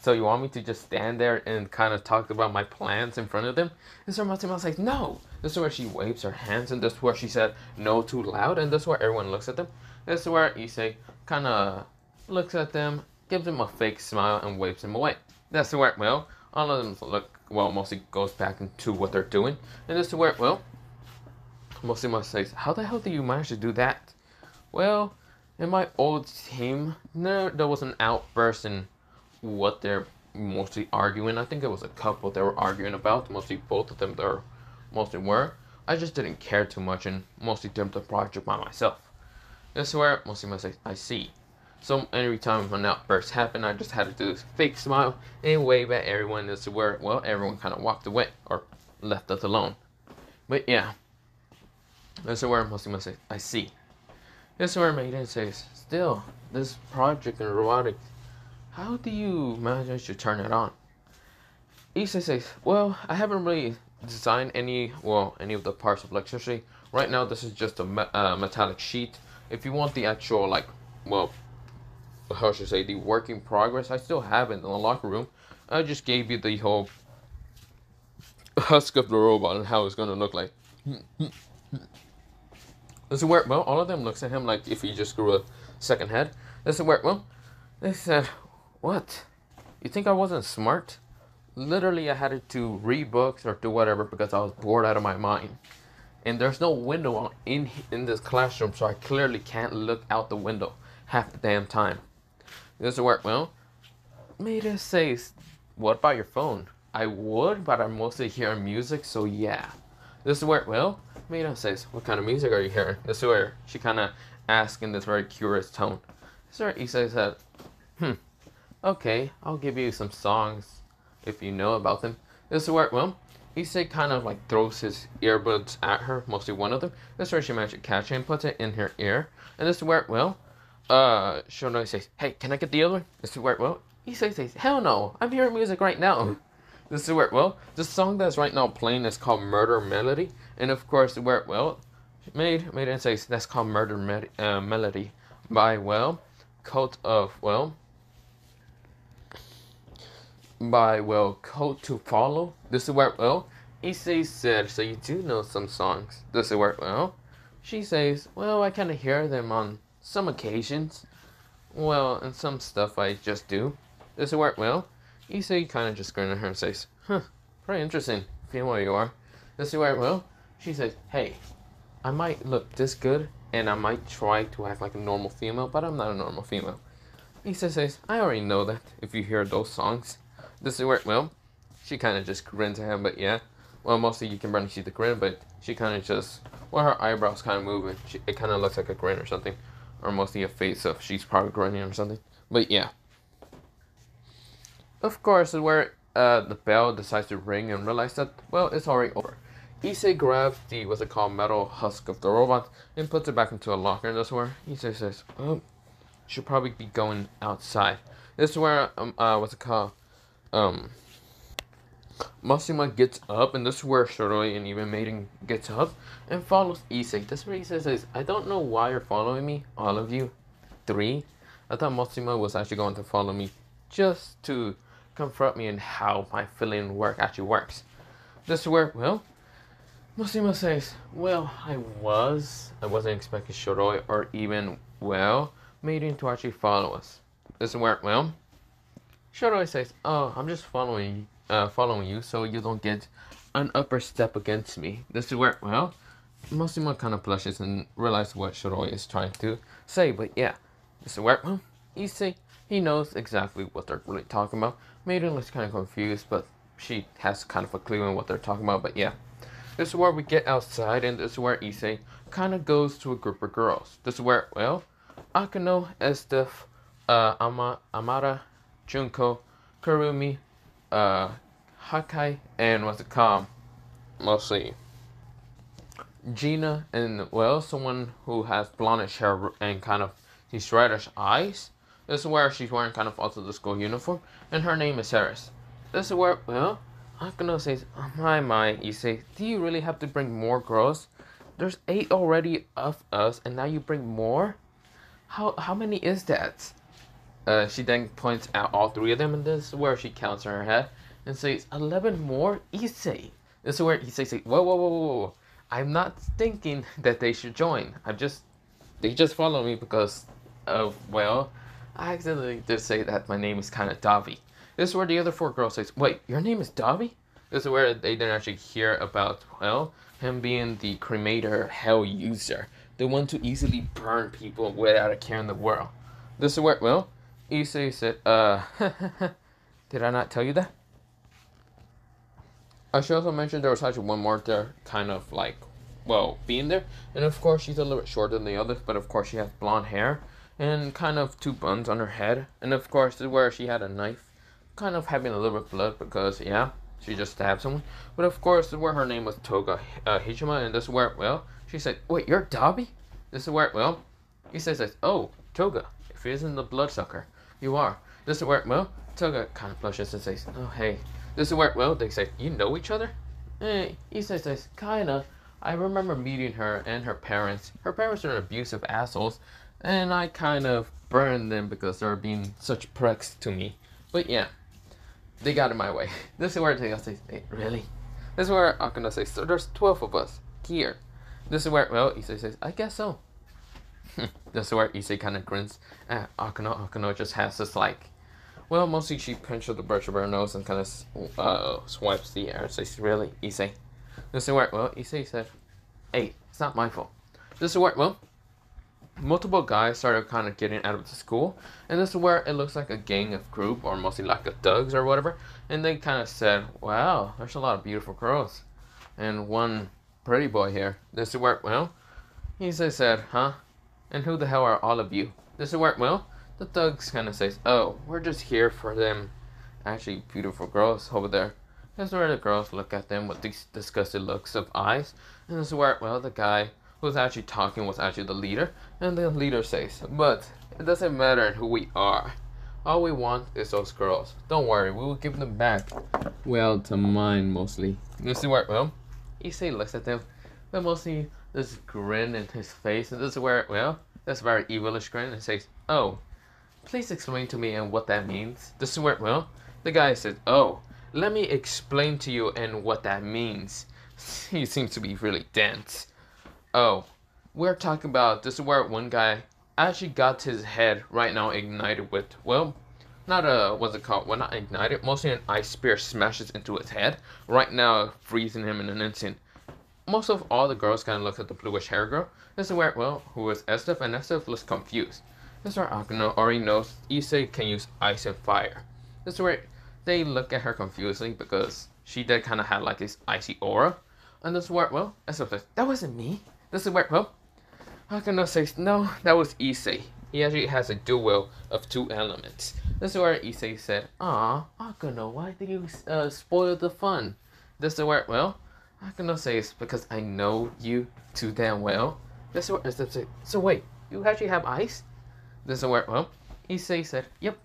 so you want me to just stand there and kind of talk about my plans in front of them? And so Matsumo says, no. This is where she waves her hands, and this is where she said, no too loud, and this is where everyone looks at them. This is where Issei kind of looks at them, gives them a fake smile, and waves them away. That's where, well, all of them look, well, mostly goes back into what they're doing. And this is where, well, Matsumo says, how the hell do you manage to do that? Well, in my old team, there was an outburst in what they're mostly arguing. I think it was a couple they were arguing about. Mostly both of them there mostly were. I just didn't care too much and mostly did the project by myself. This is where mostly I say, I see. So every time an outburst happened, I just had to do this fake smile and wave at everyone. This is where, well, everyone kind of walked away or left us alone. But yeah, this is where mostly I say, I see. This is where Maiden says, still, this project and robotics, how do you manage to turn it on? Issei says, well, I haven't really designed any of the parts of electricity. Right now, this is just a metallic sheet. If you want the actual, like, well, how should I say, the work in progress, I still have it in the locker room. I just gave you the whole husk of the robot and how it's going to look like. This is where, well, all of them looks at him like if he just grew a second head. This is where, well, they said, what? You think I wasn't smart? Literally, I had to read books or do whatever because I was bored out of my mind. And there's no window in this classroom, so I clearly can't look out the window half the damn time. This is where, well, Maida says, what about your phone? I would, but I'm mostly hearing music, so yeah. This is where, well, Maida says, what kind of music are you hearing? This is where she kind of asks in this very curious tone. This is where Issei said, okay, I'll give you some songs if you know about them. This is where, well, Issei kind of like throws his earbuds at her, mostly one of them. This is where she managed to catch it and puts it in her ear. And this is where, well, Shonoi says, hey, can I get the other one? This is where, well, Issei says, hell no, I'm hearing music right now. This is where, well, the song that's right now playing is called Murder Melody. And of course, where, well, Maiden says that's called Murder Melody by, well, Cult to Follow. This is where, well, Issei said, so you do know some songs. This is where, well, she says, well, I kind of hear them on some occasions. Well, and some stuff I just do. This is where, well, Issei kind of just grins at her and says, pretty interesting, feel where you are. This is where, well, she says, hey, I might look this good, and I might try to act like a normal female, but I'm not a normal female. Issei says, I already know that if you hear those songs. This is where, well, she kind of just grins at him, but yeah. Well, mostly you can barely see the grin, but she kind of just, well, her eyebrows kind of moving. It kind of looks like a grin or something. Or mostly a face of she's probably grinning or something. But yeah. Of course, is where the bell decides to ring and realize that, well, it's already over. Issei grabs the, what's it called, metal husk of the robot and puts it back into a locker. And that's where Issei says, oh, should probably be going outside. This is where, what's it called, Masuma gets up, and this is where Shiroi and even Maiden gets up and follows Issei. That's where Issei says, I don't know why you're following me, all of you. 3. I thought Masuma was actually going to follow me just to confront me in how my filling work actually works. This is where, well, Masuma says, well, I wasn't expecting Shiroi or even, well, Maiden to actually follow us. This is where, well, Shiroi says, oh, I'm just following you so you don't get an upper step against me. This is where, well, Masuma kind of blushes and realizes what Shiroi is trying to say. But yeah, this is where, well, Issei, he knows exactly what they're really talking about. Maiden looks kind of confused, but she has kind of a clue on what they're talking about. But yeah, This is where we get outside, and this is where Issei kind of goes to a group of girls. This is where, well, Akano, Estef, Amara, Junko, Kurumi, Hakai, and what's it called? Mostly Gina, and well, someone who has blondish hair and kind of these reddish eyes. This is where she's wearing kind of also the school uniform, and her name is Harris. This is where, well, Akano says, oh my, Issei, do you really have to bring more girls? There's 8 already of us, and now you bring more? How many is that? She then points out all 3 of them, and this is where she counts in her head and says, 11 more? Issei. This is where Issei says, whoa. I'm not thinking that they should join. They just follow me because of, well, I accidentally did say that my name is kind of Dabi. This is where the other 4 girls say, wait, your name is Dabi? This is where they didn't actually hear about, well, him being the cremator hell user. The one to easily burn people without a care in the world. This is where, well, Issei said, did I not tell you that? I should also mention there was actually one more there, kind of like, well, being there. And of course, she's a little bit shorter than the others, but of course, she has blonde hair and kind of 2 buns on her head. And of course, this is where she had a knife, kind of having a little bit of blood because, yeah, she just stabbed someone. But of course, this is where her name was Toga Hijima, and this is where, well, she said, wait, you're Dabi? This is where, well, he says, oh, Toga, if it isn't the bloodsucker, you are. This is where, well, Toga kind of blushes and says, oh, hey. This is where, well, they say, you know each other? He says, kinda. I remember meeting her and her parents. Her parents are abusive assholes, and I kind of burned them because they're being such pricks to me. But yeah, they got in my way. This is where Toga says, hey, really? This is where Akano says, so there's 12 of us here. This is where, well, Issei says, I guess so. This is where Issei kind of grins at Akano. Akano just has this, like, well, mostly she pinches the brush of her nose and kind of swipes the air and says, really, Issei? This is where, well, Issei said, hey, it's not my fault. This is where, well, multiple guys started kind of getting out of the school, and this is where it looks like a gang of group, or mostly like a thugs or whatever, and they kind of said, wow, there's a lot of beautiful girls, and one pretty boy here. This is where, well, Issei said, huh? And who the hell are all of you? This is where, well, the thugs kind of says, oh, we're just here for them actually beautiful girls over there. This is where the girls look at them with these disgusted looks of eyes. And this is where, well, the guy who was actually talking was actually the leader. And the leader says, but it doesn't matter who we are. All we want is those girls. Don't worry, we will give them back. Well, to mine mostly. This is where, well, Issei looks at them, but mostly this grin in his face. And this is where, well, that's a very evilish grin, and says, oh, please explain to me and what that means. This is where, well, the guy said, oh, let me explain to you and what that means. He seems to be really dense. Oh, we're talking about, this is where one guy actually got his head right now ignited with, well, not what's it called? Well, not ignited, mostly an ice spear smashes into his head, right now freezing him in an instant. Most of all the girls kind of look at the bluish hair girl. This is where, well, who is Estef, and Estef looks confused. This is where Akano already knows Issei can use ice and fire. This is where they look at her confusedly because she did kind of have like this icy aura. And this is where, well, Estef says, that wasn't me. This is where, well, Akano says, no, that was Issei. He actually has a dual of 2 elements. This is where Issei said, aw, Akano, why did you spoil the fun? This is where, well, Akano says, because I know you too damn well. This is where Estef said, so wait, you actually have ice? This is where, well, Issei said, yep.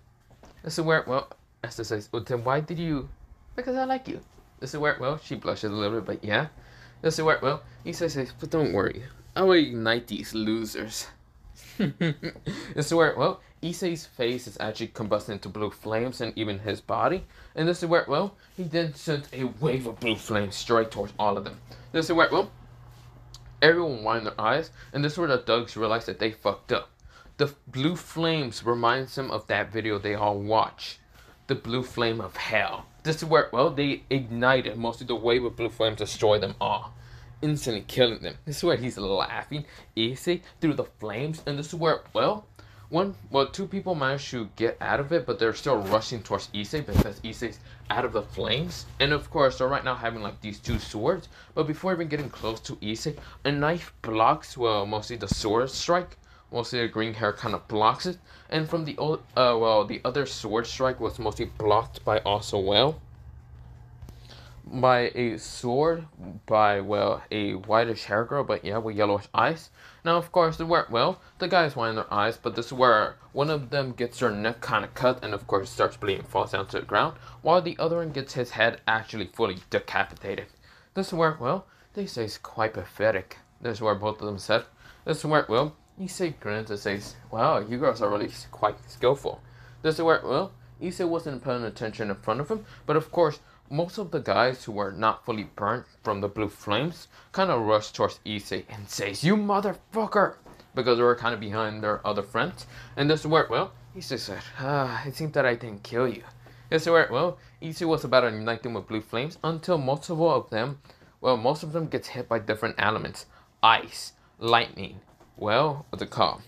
This is where, well, Esther says, well, then why did you? Because I like you. This is where, well, she blushes a little bit, but yeah. This is where, well, Issei says, but don't worry, I will ignite these losers. This is where, well, Issei's face is actually combusting into blue flames and even his body. And this is where, well, he then sent a wave of blue flames straight towards all of them. This is where, well, everyone widened their eyes, and this is where the thugs realized that they fucked up. The blue flames reminds them of that video they all watch. The blue flame of hell. This is where, well, they ignited. Mostly the wave of blue flames destroyed them all, instantly killing them. This is where he's laughing, Issei, through the flames. And this is where, well, Two people managed to get out of it, but they're still rushing towards Issei because Issei's out of the flames. And of course, they're right now having like these two swords. But before even getting close to Issei, a knife blocks, well, mostly the sword strike. Mostly the green hair kind of blocks it. And from the the other sword strike was mostly blocked by also, well, by a sword by, well, a whitish hair girl, but yeah, with yellowish eyes. Now, of course, the guys white in their eyes, but this is where one of them gets their neck kind of cut and, of course, starts bleeding, falls down to the ground, while the other one gets his head actually fully decapitated. This is where, well, they say it's quite pathetic. This is where both of them said. This is where, well, Issei grins and says, wow, you girls are really quite skillful. This is where, well, Issei wasn't paying attention in front of him, but of course, most of the guys who were not fully burnt from the blue flames kind of rushed towards Issei and says, you motherfucker! Because they were kind of behind their other friends. And this is where, well, Issei said, it seems that I didn't kill you. This is where, well, Issei was about to unite them with blue flames until most of them gets hit by different elements. Ice, lightning, well, what's it called?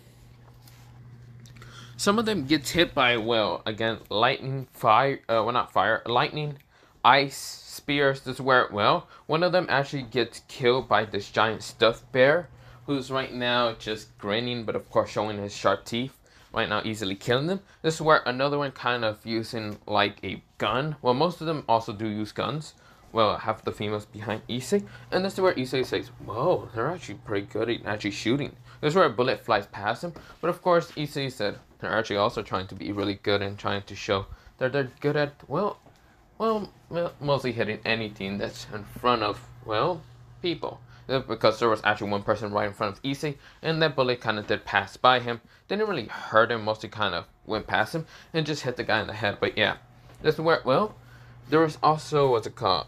Some of them gets hit by, well, again, lightning, lightning, ice, spears. This is where, well, one of them actually gets killed by this giant stuffed bear, who's right now just grinning, but of course showing his sharp teeth, right now easily killing them. This is where another one kind of using like a gun. Well, most of them also do use guns. Well, half the females behind Issei. And this is where Issei says, whoa, they're actually pretty good at actually shooting. This is where a bullet flies past him. But of course, Issei said they're actually also trying to be really good and trying to show that they're good at, well, mostly hitting anything that's in front of, well, people. Because there was actually one person right in front of Issei, and that bullet kind of did pass by him. Didn't really hurt him, mostly kind of went past him and just hit the guy in the head. But yeah, this is where, well, there was also, what's it called,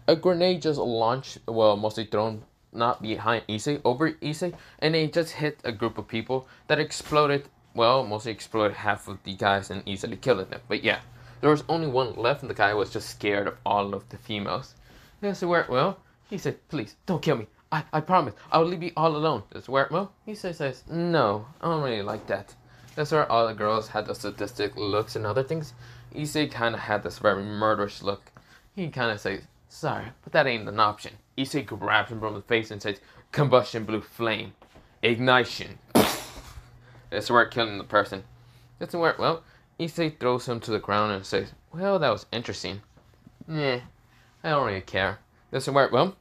a grenade just launched, well, mostly thrown not behind Issei, over Issei, and it just hit a group of people that exploded. Well, mostly exploded half of the guys and easily killed them. But yeah, there was only one left, and the guy was just scared of all of the females. This is where, well, he said, please, don't kill me. I promise, I'll leave you all alone. This is where, well, he says, no, I don't really like that. That's where all the girls had the sadistic looks and other things. Issei kind of had this very murderous look. He kind of says, sorry, but that ain't an option. Issei grabs him from the face and says, combustion blue flame. Ignition. That's where killing the person. That's where, well, Issei throws him to the ground and says, well, that was interesting. Nah, I don't really care. That's where, well,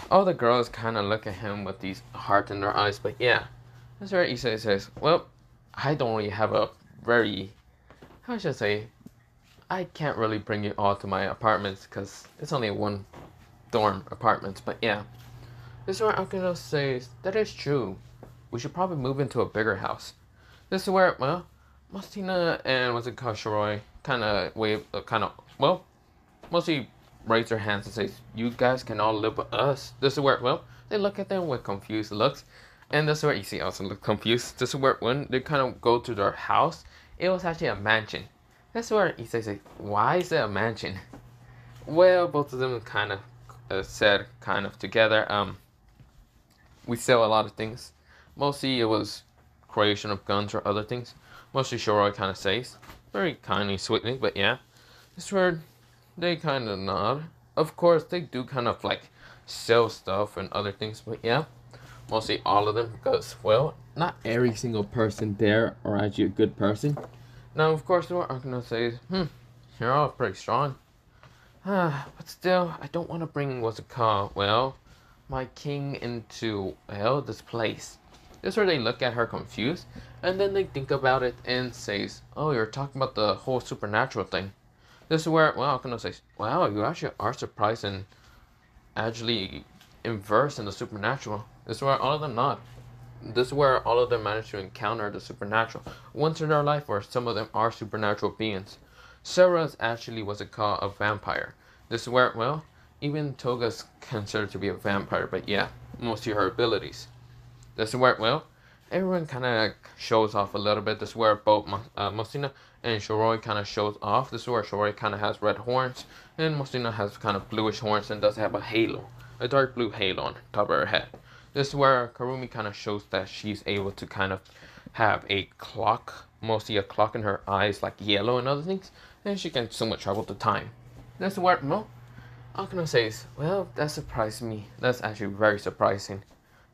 all the girls kind of look at him with these hearts in their eyes. But yeah, that's where Issei says, well, I don't really have a very, how should I say, I can't really bring you all to my apartments because it's only one dorm apartments. But yeah, this is where Akino says, that is true. We should probably move into a bigger house. This is where, well, Mastina and what's it called, Shiroi kind of well, mostly raise their hands and say, you guys can all live with us. This is where, well, they look at them with confused looks. And this is where Issei also look confused. This is where when they kind of go to their house, it was actually a mansion. That's where Issei says, why is it a mansion? Well, both of them kind of said kind of together, we sell a lot of things. Mostly it was creation of guns or other things. Mostly Shiroi kind of says, very kindly, sweetly, but yeah. This is where they kind of nod. Of course, they do kind of like sell stuff and other things, but yeah. Mostly all of them because, well, not every single person there are actually a good person. Now, of course, what I'm going to say is, you're all pretty strong. But still, I don't want to bring, what's it called, well, my king into, well, this place. This is where they look at her confused, and then they think about it and says, oh, you're talking about the whole supernatural thing. This is where, well, I'm going to say, wow, you actually are surprised and actually immersed in the supernatural. This is where all of them not. This is where all of them manage to encounter the supernatural once in their life, or some of them are supernatural beings. Sarah's actually, what's it called, a vampire. This is where, well, even Toga's considered to be a vampire, but yeah, mostly her abilities. This is where, well, everyone kind of shows off a little bit. This is where both Masina and Shiroi kind of shows off. This is where Shiroi kind of has red horns, and Masina has kind of bluish horns and does have a halo. A dark blue halo on top of her head. This is where Karumi kind of shows that she's able to kind of have a clock, mostly a clock in her eyes, like yellow and other things, and she can somewhat travel the time. This is where, well, Akano says, well, that surprised me. That's actually very surprising.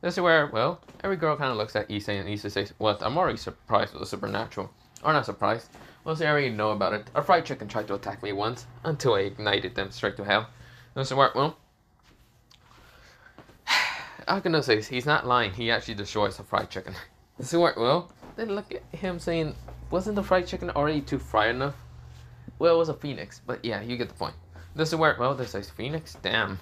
This is where, well, every girl kind of looks at Issei, and Issei says, well, I'm already surprised with the supernatural. Or not surprised. Well, I already know about it. A fried chicken tried to attack me once, until I ignited them straight to hell. This is where, well, Akano says he's not lying. He actually destroys the fried chicken. This is where, well, then look at him saying, wasn't the fried chicken already too fried enough? Well, it was a phoenix, but yeah, you get the point. This is where, well, this is phoenix? Damn.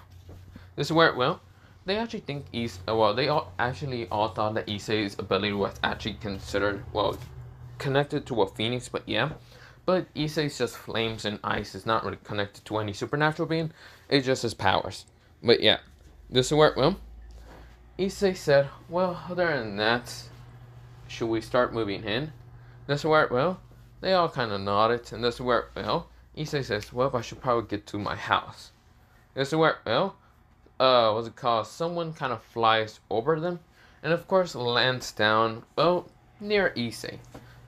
This is where, well, they actually think they all actually all thought that Issei's ability was actually considered, well, connected to a phoenix, but yeah. But Issei's just flames and ice is not really connected to any supernatural being. It's just his powers. But yeah, this is where, well, Issei said, well, other than that, should we start moving in? This is where, well, they all kind of nodded, and this is where, well, Issei says, well, I should probably get to my house. This is where, well, what's it called? Someone kind of flies over them, and of course lands down, well, near Issei.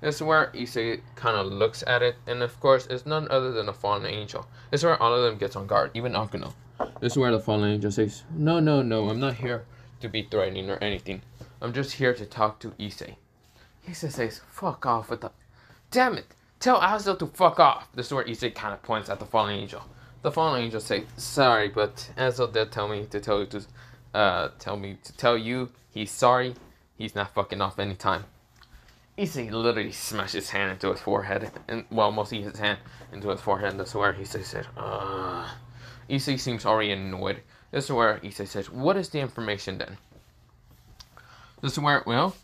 This is where Issei kind of looks at it, and of course, it's none other than a fallen angel. This is where all of them gets on guard, even Akano. This is where the fallen angel says, no, I'm not here to be threatening or anything. I'm just here to talk to Issei. Issei says, fuck off with the... Damn it! Tell Azo to fuck off! This is where Issei kind of points at the fallen angel. The fallen angel says, sorry, but Azo did tell me to tell you he's sorry. He's not fucking off anytime. Issei literally smashed his hand into his forehead, and well, mostly his hand into his forehead. And this is where Issei said, Issei seems already annoyed. This is where Issei says, what is the information then? This is where, well,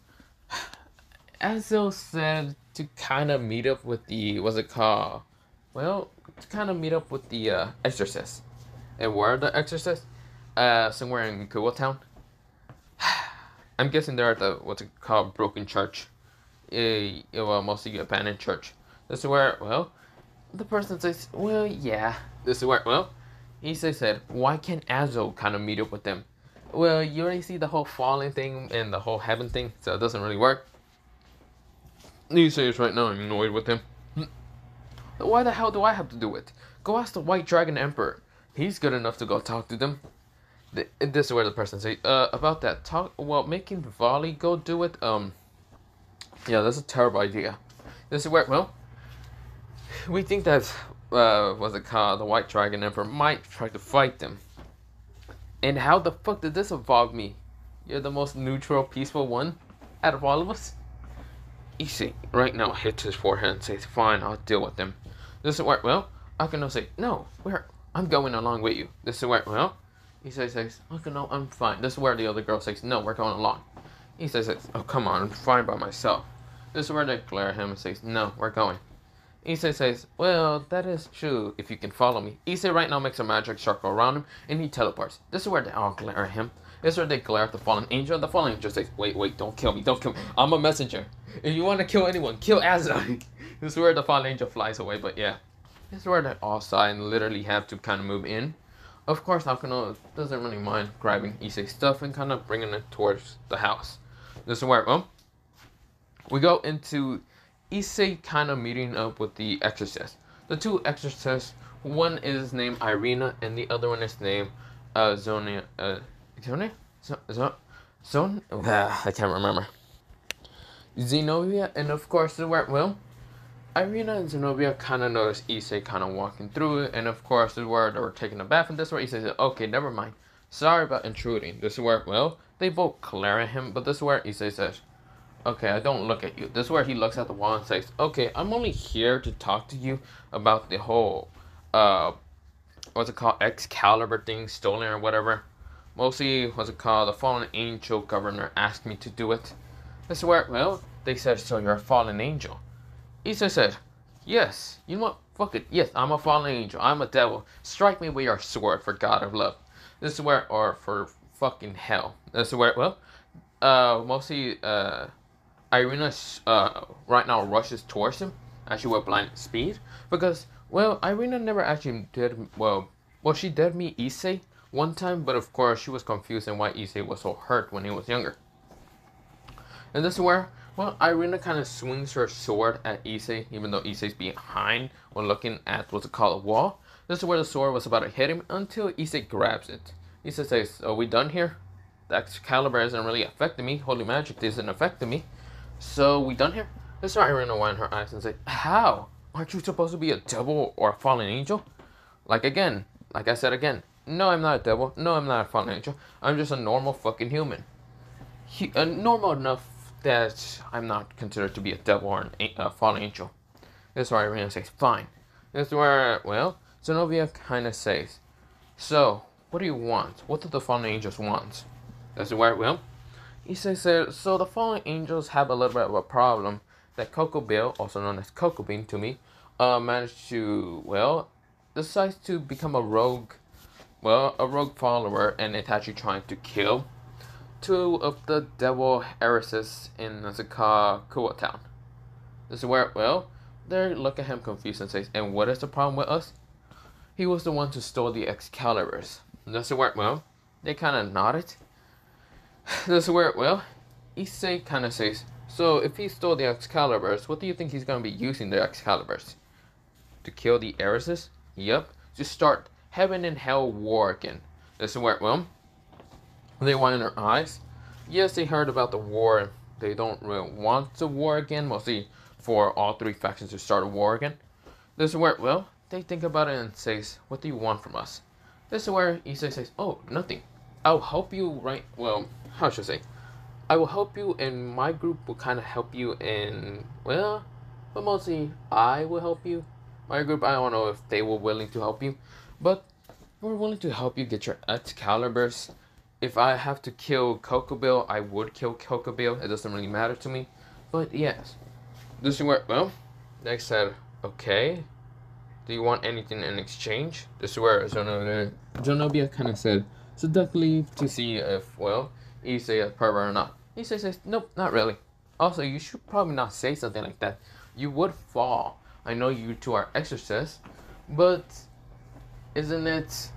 Azo said to kind of meet up with the, what's it called? Well, to kind of meet up with the exorcist. And where are the exorcists? Somewhere in Kuwa Town. I'm guessing they're at the, what's it called, broken church. Well, mostly abandoned church. This is where, well, the person says, well, yeah. This is where, well, Issei said, why can't Azo kind of meet up with them? Well, you already see the whole falling thing and the whole heaven thing, so it doesn't really work. Issei is right now annoyed with him. Why the hell do I have to do it? Go ask the White Dragon Emperor. He's good enough to go talk to them. This is where the person says, about that, making Volley go do it, yeah, that's a terrible idea. This is where, well, we think that, what's it called, the White Dragon Emperor might try to fight them. And how the fuck did this involve me? You're the most neutral, peaceful one out of all of us? Issei right now hits his forehead and says, fine, I'll deal with them. This is where, well, Akano says, no, I'm going along with you. This is where, well, Issei says, Akano, I'm fine. This is where the other girl says, no, we're going along. Issei says, oh, come on, I'm fine by myself. This is where they glare at him and says, no, we're going. Issei says, well, that is true, if you can follow me. Issei right now makes a magic circle around him, and he teleports. This is where they all glare at him. This is where they glare at the fallen angel, and the fallen angel says, wait, don't kill me. I'm a messenger. If you want to kill anyone, kill Azo. This is where the fallen angel flies away, but yeah. This is where they all sigh and literally have to kind of move in. Of course, Akano doesn't really mind grabbing Issei's stuff and kind of bringing it towards the house. This is where, well, we go into Issei kind of meeting up with the exorcist. The two exorcists, one is named Irina and the other one is named Zonia. I can't remember. Zenobia, and of course, well, Irina and Zenobia kind of noticed Issei kind of walking through it, and of course, this is where they were taking a bath, and this is where Issei said, okay, never mind. Sorry about intruding. This is where, well, they both glare at him, but this is where Issei says, okay, I don't look at you. This is where he looks at the wall and says, okay, I'm only here to talk to you about the whole, what's it called, Excalibur thing, stolen or whatever. Mostly, what's it called, the fallen angel governor asked me to do it. This is where, well, they said, so you're a fallen angel. Issei said, yes, you know what, fuck it, yes, I'm a fallen angel, I'm a devil. Strike me with your sword for God of love. This is where, or for fucking hell. This is where, well, mostly, Irina, right now rushes towards him, actually with blind speed, because, well, Irina never actually did, well, she did meet Issei one time, but of course she was confused and why Issei was so hurt when he was younger. And this is where, well, Irina kind of swings her sword at Issei, even though Issei's behind when looking at what's it called, a wall. This is where the sword was about to hit him until Issei grabs it. Issei says, "Are we done here? The Excalibur isn't really affecting me. Holy magic isn't affecting me. So we done here?" This is where Irina wind her eyes and say, "How? Aren't you supposed to be a devil or a fallen angel?" Like I said again, no, I'm not a devil. No, I'm not a fallen angel. I'm just a normal fucking human. Normal enough that I'm not considered to be a devil or a fallen angel. This is where Irina says, "Fine." This is where, well, Zenobia kind of says, "So, what do you want? What do the fallen angels want?" This is where, well, Issei said, "So the fallen angels have a little bit of a problem that Coco Bill, also known as Coco Bean to me, managed to, well, decides to become a rogue follower, and it's actually trying to kill two of the devil heiresses in Kuwa town." This is where, well, they look at him confused and says, "And what is the problem with us? He was the one who stole the Excaliburs." This is where, well, they kind of nodded. This is where, well, Issei kind of says, "So if he stole the Excaliburs, what do you think he's going to be using the Excaliburs? To kill the heiresses? Yep, to start heaven and hell war again." This is where, well, they wind their eyes. Yes, they heard about the war. They don't really want the war again, mostly for all three factions to start a war again. This is where, well, they think about it and says, "What do you want from us?" This is where Issei says, "Oh, nothing. I'll help you, right? Well, how should I say? I will help you, and my group will kind of help you in, well, but mostly I will help you. My group, I don't know if they were willing to help you, but we're willing to help you get your Excaliburs. If I have to kill Coco Bill, I would kill Coco Bill. It doesn't really matter to me. But yes." This is where, well, they said, "Okay. Do you want anything in exchange?" This is where Zenobia kind of said, seductively, to see if, well, Issei is a pervert or not. Issei says, "Nope, not really. Also, you should probably not say something like that. You would fall. I know you two are exorcists, but isn't it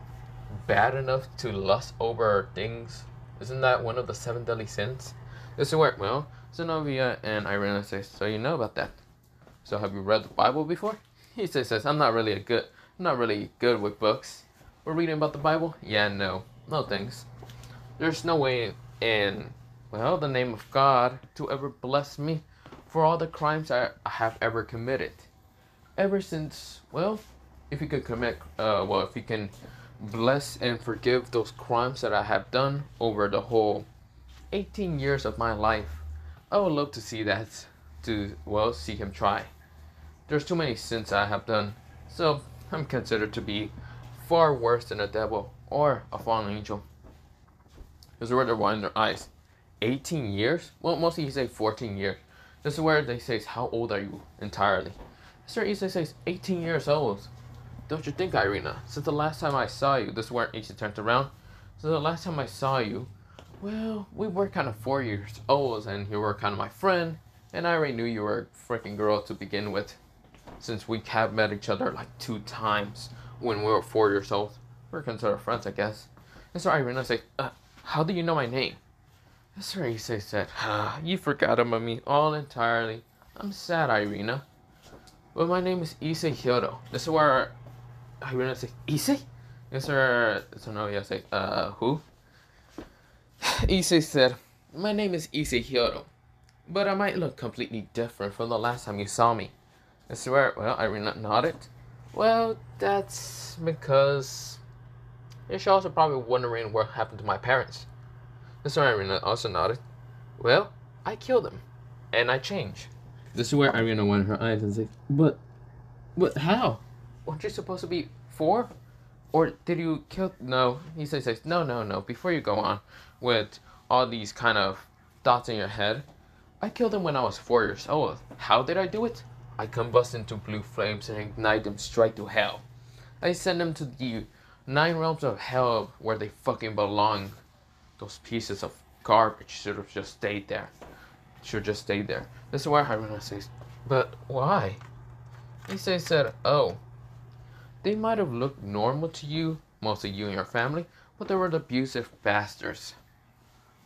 bad enough to lust over things? Isn't that one of the 7 deadly sins?" This is where, well, Zenobia and Irina say, "So you know about that. So have you read the Bible before?" He says, I'm not really good with books. We're reading about the Bible? Yeah, no thanks. There's no way in, well, the name of God to ever bless me for all the crimes I have ever committed. Ever since, well, if you can bless and forgive those crimes that I have done over the whole 18 years of my life, I would love to see that, to, well, see him try. There's too many sins I have done, so I'm considered to be far worse than a devil or a fallen angel." This is where they're winding their eyes. 18 years? Well, mostly he say 14 years. This is where they say, "How old are you entirely?" Sir Issei says, 18 years old. "Don't you think, Irina, since the last time I saw you," this is where Issei turns around, "so the last time I saw you, well, we were kind of 4 years old, and you were kind of my friend, and I already knew you were a freaking girl to begin with, since we have met each other like 2 times when we were 4 years old. We're considered friends, I guess." And so Irina says, "How do you know my name?" That's where Issei said, "You forgot about me all entirely. I'm sad, Irina. Well, my name is Issei Hyodo." This is where Irina says, "Issei?" This is where Zenobia says, "Who?" Issei said, "My name is Issei Hyodo, but I might look completely different from the last time you saw me." I swear, well, Irina nodded. "Well, that's because you're also probably wondering what happened to my parents." This is where Irina also nodded. "Well, I killed them, and I changed." This is where Irina went her eyes and said, But how? Weren't you supposed to be 4? Or did you kill?" No, he says, no. Before you go on with all these kind of thoughts in your head, I killed them when I was 4 years old. How did I do it? I combust into blue flames and ignite them straight to hell. I send them to the 9 realms of hell where they fucking belong. Those pieces of garbage should have just stayed there. This is where Irina says, "But why?" Issei said, "Oh, they might have looked normal to you, mostly you and your family, but they were the abusive bastards.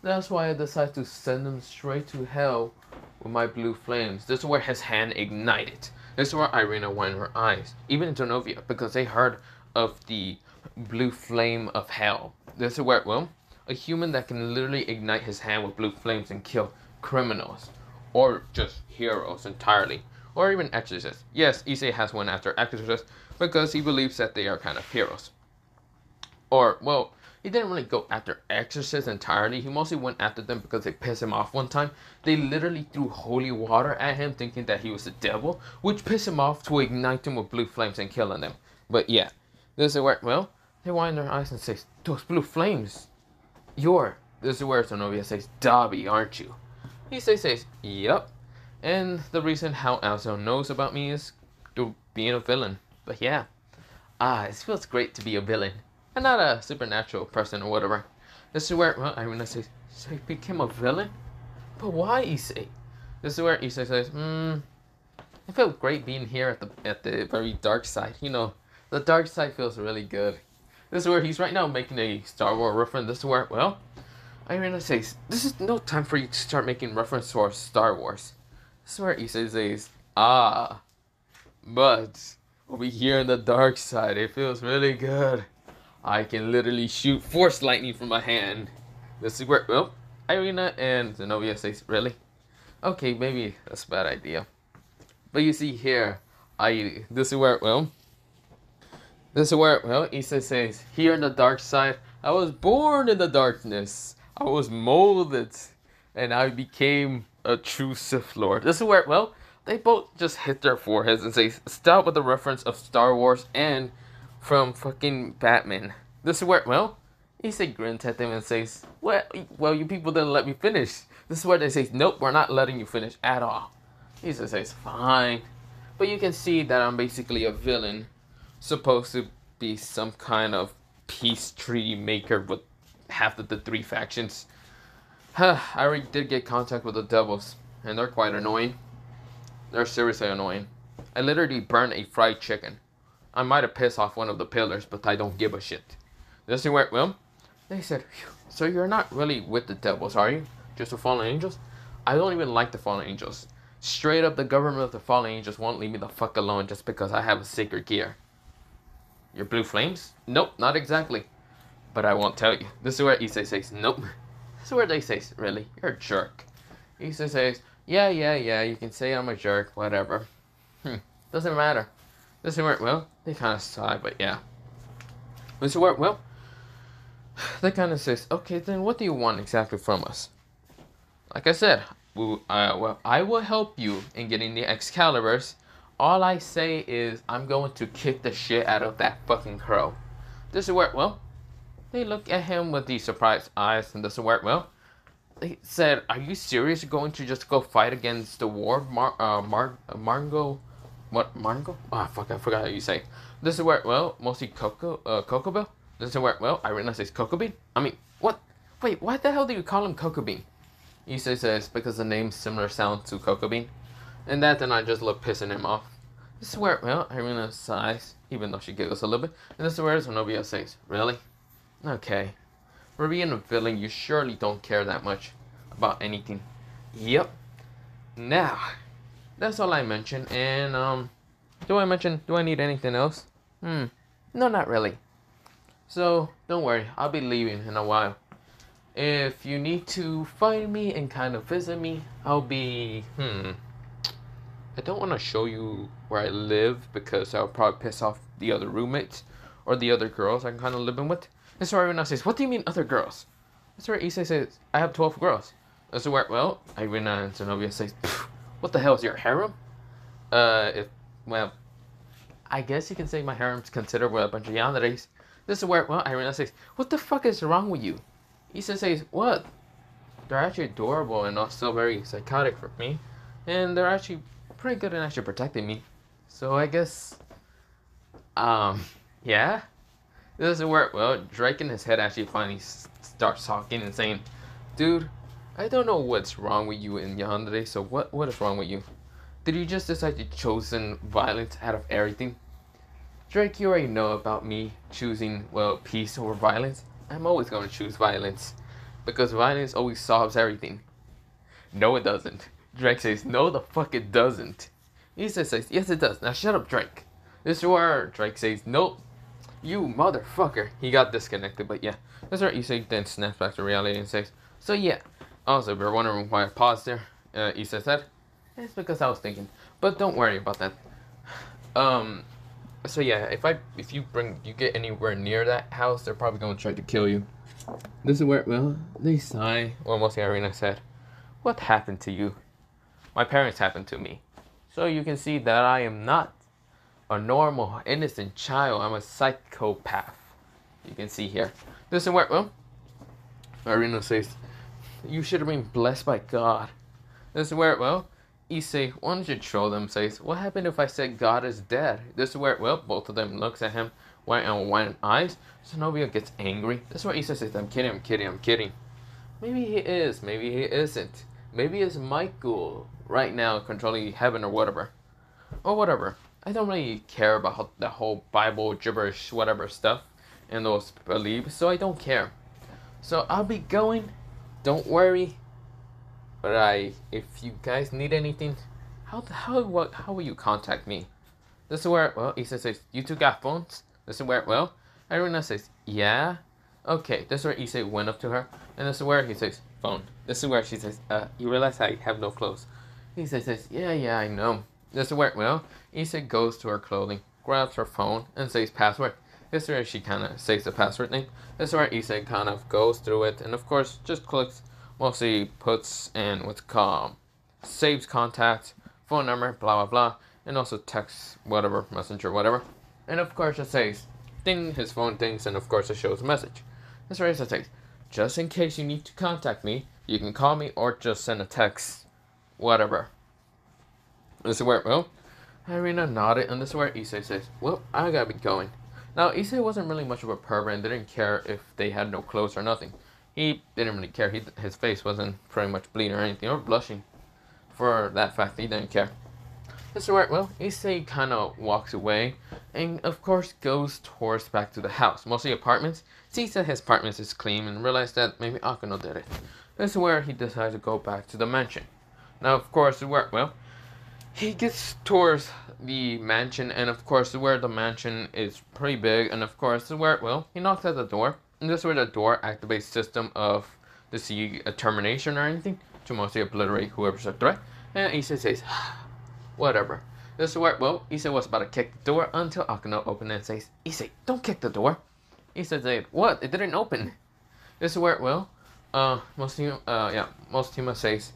That's why I decided to send them straight to hell with my blue flames. This is where his hand ignited. This is where Irina went in her eyes, even Genovia, because they heard of the blue flame of hell. This is where, well, a human that can literally ignite his hand with blue flames and kill criminals, or just heroes entirely, or even exorcists. Yes, Issei has one after exorcists because he believes that they are kind of heroes. Or, well, he didn't really go after exorcists entirely. He mostly went after them because they pissed him off one time. They literally threw holy water at him thinking that he was the devil, which pissed him off to ignite him with blue flames and killing them. But yeah, this is where, well, they wind their eyes and say, those blue flames, this is where Genovia says, Dabi, aren't you? Issei says, yup. And the reason how Elsa knows about me is through being a villain. But yeah, it feels great to be a villain. And not a supernatural person or whatever. This is where, well, Irina says, so he became a villain? But why, Issei? This is where Issei says, it felt great being here at the very dark side. You know, the dark side feels really good. This is where he's right now making a Star Wars reference. This is where, well, Irina says, this is no time for you to start making reference to our Star Wars. This is where Issei says, but over here in the dark side, it feels really good. I can literally shoot force lightning from my hand. This is where, well, Irina and Genovia says, really? Okay, maybe that's a bad idea. But you see here, this is where, well, Issei says, here in the dark side, I was born in the darkness. I was molded, and I became a true Sith Lord. This is where, well, they both just hit their foreheads and say, stop with the reference of Star Wars and from fucking Batman. This is where, well, Issei grins at them and says, well, you people didn't let me finish. This is where they say, nope, we're not letting you finish at all. Issei says, fine. But you can see that I'm basically a villain, supposed to be some kind of peace treaty maker with half of the three factions. I already did get contact with the devils, and they're quite annoying. They're seriously annoying. I literally burned a fried chicken. I might have pissed off one of the pillars, but I don't give a shit. This is where, well, they said, so you're not really with the devils, are you? Just the fallen angels? I don't even like the fallen angels. Straight up, the government of the fallen angels won't leave me the fuck alone just because I have a sacred gear. Your blue flames? Nope, not exactly. But I won't tell you. This is where Issei says, nope. This is where they say, really? You're a jerk. Issei says, yeah, you can say I'm a jerk, whatever. Doesn't matter. This is where, well, they kind of sigh, but yeah. This is where, well, they kind of says, okay, then what do you want exactly from us? Like I said, well, I will help you in getting the Excaliburs. All I say is I'm going to kick the shit out of that fucking crow. This is where, well, they look at him with these surprised eyes, and this is where, well, they said, are you serious? You're going to just go fight against the war? Margo? What? Margo? Ah, fuck, I forgot how you say. This is where, well, mostly Cocoa Bell. This is where, well, Irina says Cocoa Bean. I mean, what? Wait, why the hell do you call him Cocoa Bean? Issei says, because the name's similar sound to Cocoa Bean. And that then I just look pissing him off. This is where, well, Irina sighs, even though she giggles a little bit. And this is where Genovia says, really? Okay. For being a villain, you surely don't care that much about anything. Yep. Now, that's all I mentioned. And, do I need anything else? No, not really. So, don't worry, I'll be leaving in a while. If you need to find me and kind of visit me, I'll be, I don't want to show you where I live because I'll probably piss off the other roommates or the other girls I'm kind of living with. That's where Irina says, what do you mean other girls? That's where Issei says, I have 12 girls. That's where, well, Irina and Genovia says, what the hell is your harem? Well, I guess you can say my harem's considered with a bunch of yanderes. This is where, well, Irina says, what the fuck is wrong with you? Issei says, what? They're actually adorable and also very psychotic for me. And they're actually pretty good at actually protecting me. So I guess, yeah. This is where, well, Drake in his head actually finally starts talking and saying, dude, I don't know what's wrong with you in yandere, so what is wrong with you? Did you just decide to chosen violence out of everything? Drake, you already know about me choosing, well, peace over violence. I'm always going to choose violence. Because violence always solves everything. No, it doesn't. Drake says, no, the fuck it doesn't. Issei says, yes, it does. Now shut up, Drake. This is where Drake says, nope. You motherfucker. He got disconnected, but yeah. That's where Issei then snaps back to reality and says, so yeah. Also, if you're wondering why I paused there, Issei said, it's because I was thinking. But don't worry about that. So yeah, if you get anywhere near that house, they're probably going to try to kill you. This is where, well, they sigh. Well, mostly Irina said, what happened to you? My parents happened to me. So you can see that I am not a normal, innocent child. I'm a psychopath. You can see here. This is where, well, Irina says, you should have been blessed by God. This is where, well, Issei, why don't you troll them, says, what happened if I said God is dead? This is where, well, both of them looks at him, wide eyes. Zenobia gets angry. This is where Issei says, I'm kidding. Maybe he is, maybe he isn't. Maybe it's Michael right now controlling heaven or whatever. I don't really care about the whole Bible gibberish whatever stuff and those beliefs, so I don't care. So I'll be going. Don't worry. But if you guys need anything, how will you contact me? This is where, well, Issei says, you two got phones? This is where, well, Irina says, yeah. Okay, this is where Issei went up to her, and this is where he says, phone. This is where she says, you realize I have no clothes. Issei says, yeah, I know. This is where, well, Issei goes to her clothing, grabs her phone, and says password. This is where she kind of says the password name. This is where Issei kind of goes through it, and of course, just clicks, mostly puts in what's called, saves contacts, phone number, blah, blah, and also text, whatever, messenger, whatever. And of course, it says, ding, his phone dings, and of course, it shows a message. This is where it says, just in case you need to contact me, you can call me or just send a text, whatever. This is where, well, Irina nodded, and this is where Issei says, well, I gotta be going. Now, Issei wasn't really much of a pervert and didn't care if they had no clothes or nothing. He didn't really care. His face wasn't pretty much bleeding or anything, or blushing. For that fact, he didn't care. This is where, well, Issei kind of walks away, and of course goes towards back to the house. Mostly apartments. Sees that his apartment is clean and realizes that maybe Akano did it. This is where he decides to go back to the mansion. Now, of course, where, well, he gets towards the mansion, and of course, where the mansion is pretty big, and of course, where, well, he knocks at the door, and this is where the door activates system of to see a termination or anything to mostly obliterate whoever's a threat. And Issei says, whatever. This is where, well, Issei was about to kick the door until Akano opened and says, Issei, don't kick the door. Issei said, what? It didn't open. This is where, well, most Hima says,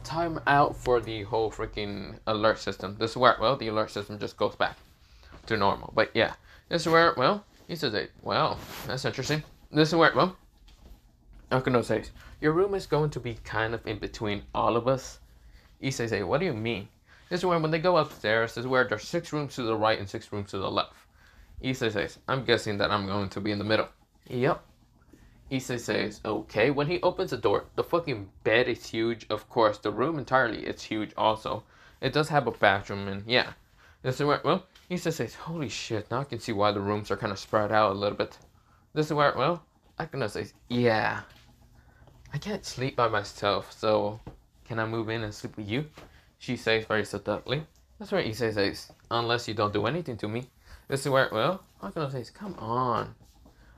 time out for the whole freaking alert system. This is where, well, the alert system just goes back to normal. But yeah, this is where, well, he says, well, that's interesting. This is where, well, Akano says, your room is going to be kind of in between all of us. Issei says, what do you mean? This is where, when they go upstairs, this is where there's 6 rooms to the right and 6 rooms to the left. Issei says, I'm guessing that I'm going to be in the middle. Yep. Issei says, okay. When he opens the door, the fucking bed is huge. Of course, the room entirely is huge also. It does have a bathroom, and yeah. This is where, well, Issei says, holy shit, now I can see why the rooms are kind of spread out a little bit. This is where, well, Akano says, yeah. I can't sleep by myself, so can I move in and sleep with you? She says very subtly. That's where Issei says, unless you don't do anything to me. This is where, well, Akano says, come on.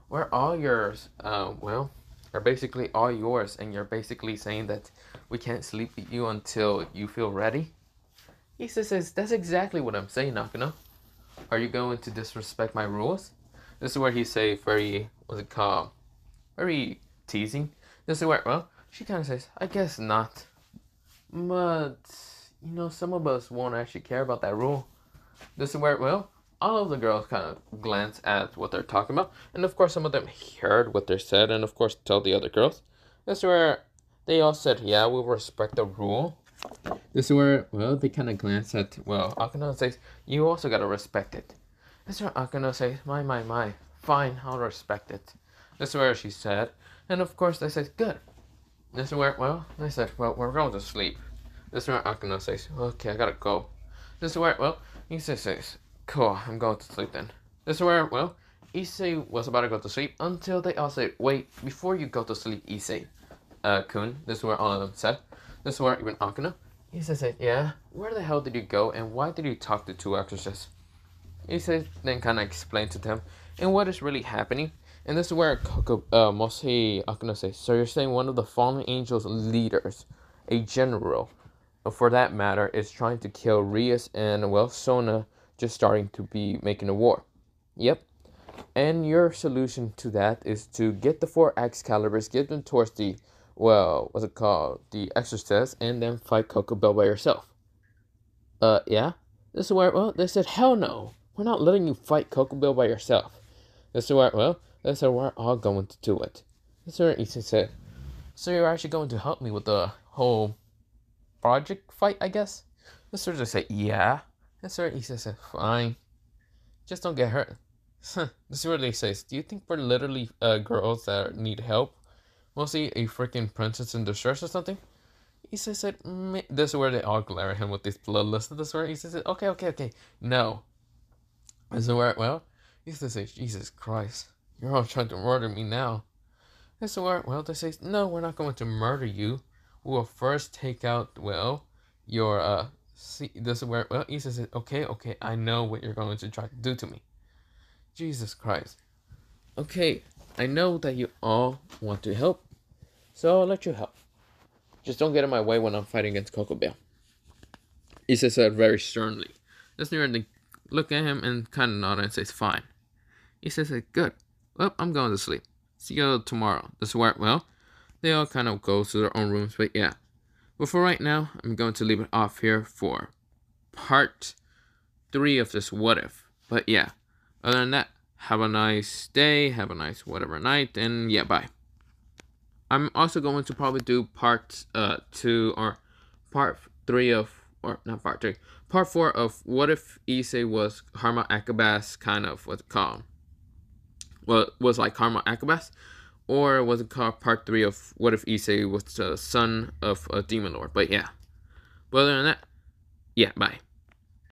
We're all yours. Well, are basically all yours, and you're basically saying that we can't sleep with you until you feel ready? Issei says, that's exactly what I'm saying, Akano. Are you going to disrespect my rules? This is where he say very, what's it called? Very teasing. This is where, well, she kind of says, I guess not. But, you know, some of us won't actually care about that rule. This is where, well, all of the girls kind of glance at what they're talking about. And of course, some of them heard what they said and of course tell the other girls. This is where they all said, yeah, we'll respect the rule. This is where, well, they kind of glance at, well, Akano says, you also gotta respect it. This is where Akano says, my, fine, I'll respect it. This is where she said, and of course they said, good. This is where, well, they said, well, we're going to sleep. This is where Akano says, okay, I gotta go. This is where, well, Issei says, cool, I'm going to sleep then. This is where, well, Issei was about to go to sleep until they all said, "Wait, before you go to sleep, Issei, Kun." This is where all of them said. This is where even Akuna. Issei said, "Yeah, where the hell did you go, and why did you talk to two exorcists?" Issei then kind of explained to them, and what is really happening. And this is where mostly Akuna says, "So you're saying one of the fallen angels' leaders, a general, for that matter, is trying to kill Rias and, well, Sona just starting to be making a war." Yep. And your solution to that is to get the 4 Excaliburs, give them towards the, well, what's it called? The Exorcist, and then fight Coco Bell by yourself. Yeah? This is where, well, they said, hell no. We're not letting you fight Coco Bell by yourself. This is where, well, they said, we're all going to do it. This is where Issei said, so you're actually going to help me with the whole project fight, I guess? This is where they say, yeah. This is where Issei said, fine. Just don't get hurt. This is where they say, do you think we're literally girls that need help? Mostly a freaking princess in distress or something? Issei said, this is where they all glare at him with this bloodlust. This is where Issei said, okay. No. This is where, well, Issei says, Jesus Christ, you're all trying to murder me now. This is where, well, they say, no, we're not going to murder you. We will first take out, well, your, this is where, well, Issei said, okay, I know what you're going to try to do to me. Jesus Christ. Okay, I know that you all want to help, so I'll let you help. Just don't get in my way when I'm fighting against Coco Bell. Issei said very sternly. This near they look at him and kind of nod and says, fine. Issei said, good. Well, I'm going to sleep. See you tomorrow. This is where, well, they all kind of go to their own rooms, but yeah. But for right now, I'm going to leave it off here for part 3 of this what if. But yeah, other than that, have a nice day, have a nice whatever night, and yeah, bye. I'm also going to probably do part 2 or part 3 of, or not part 3, part 4 of what if Issei was Karma Akabas, kind of what's it called? Well, was like Karma Akabas, or was it called part 3 of what if Issei was the son of a demon lord? But yeah. But other than that, yeah, bye.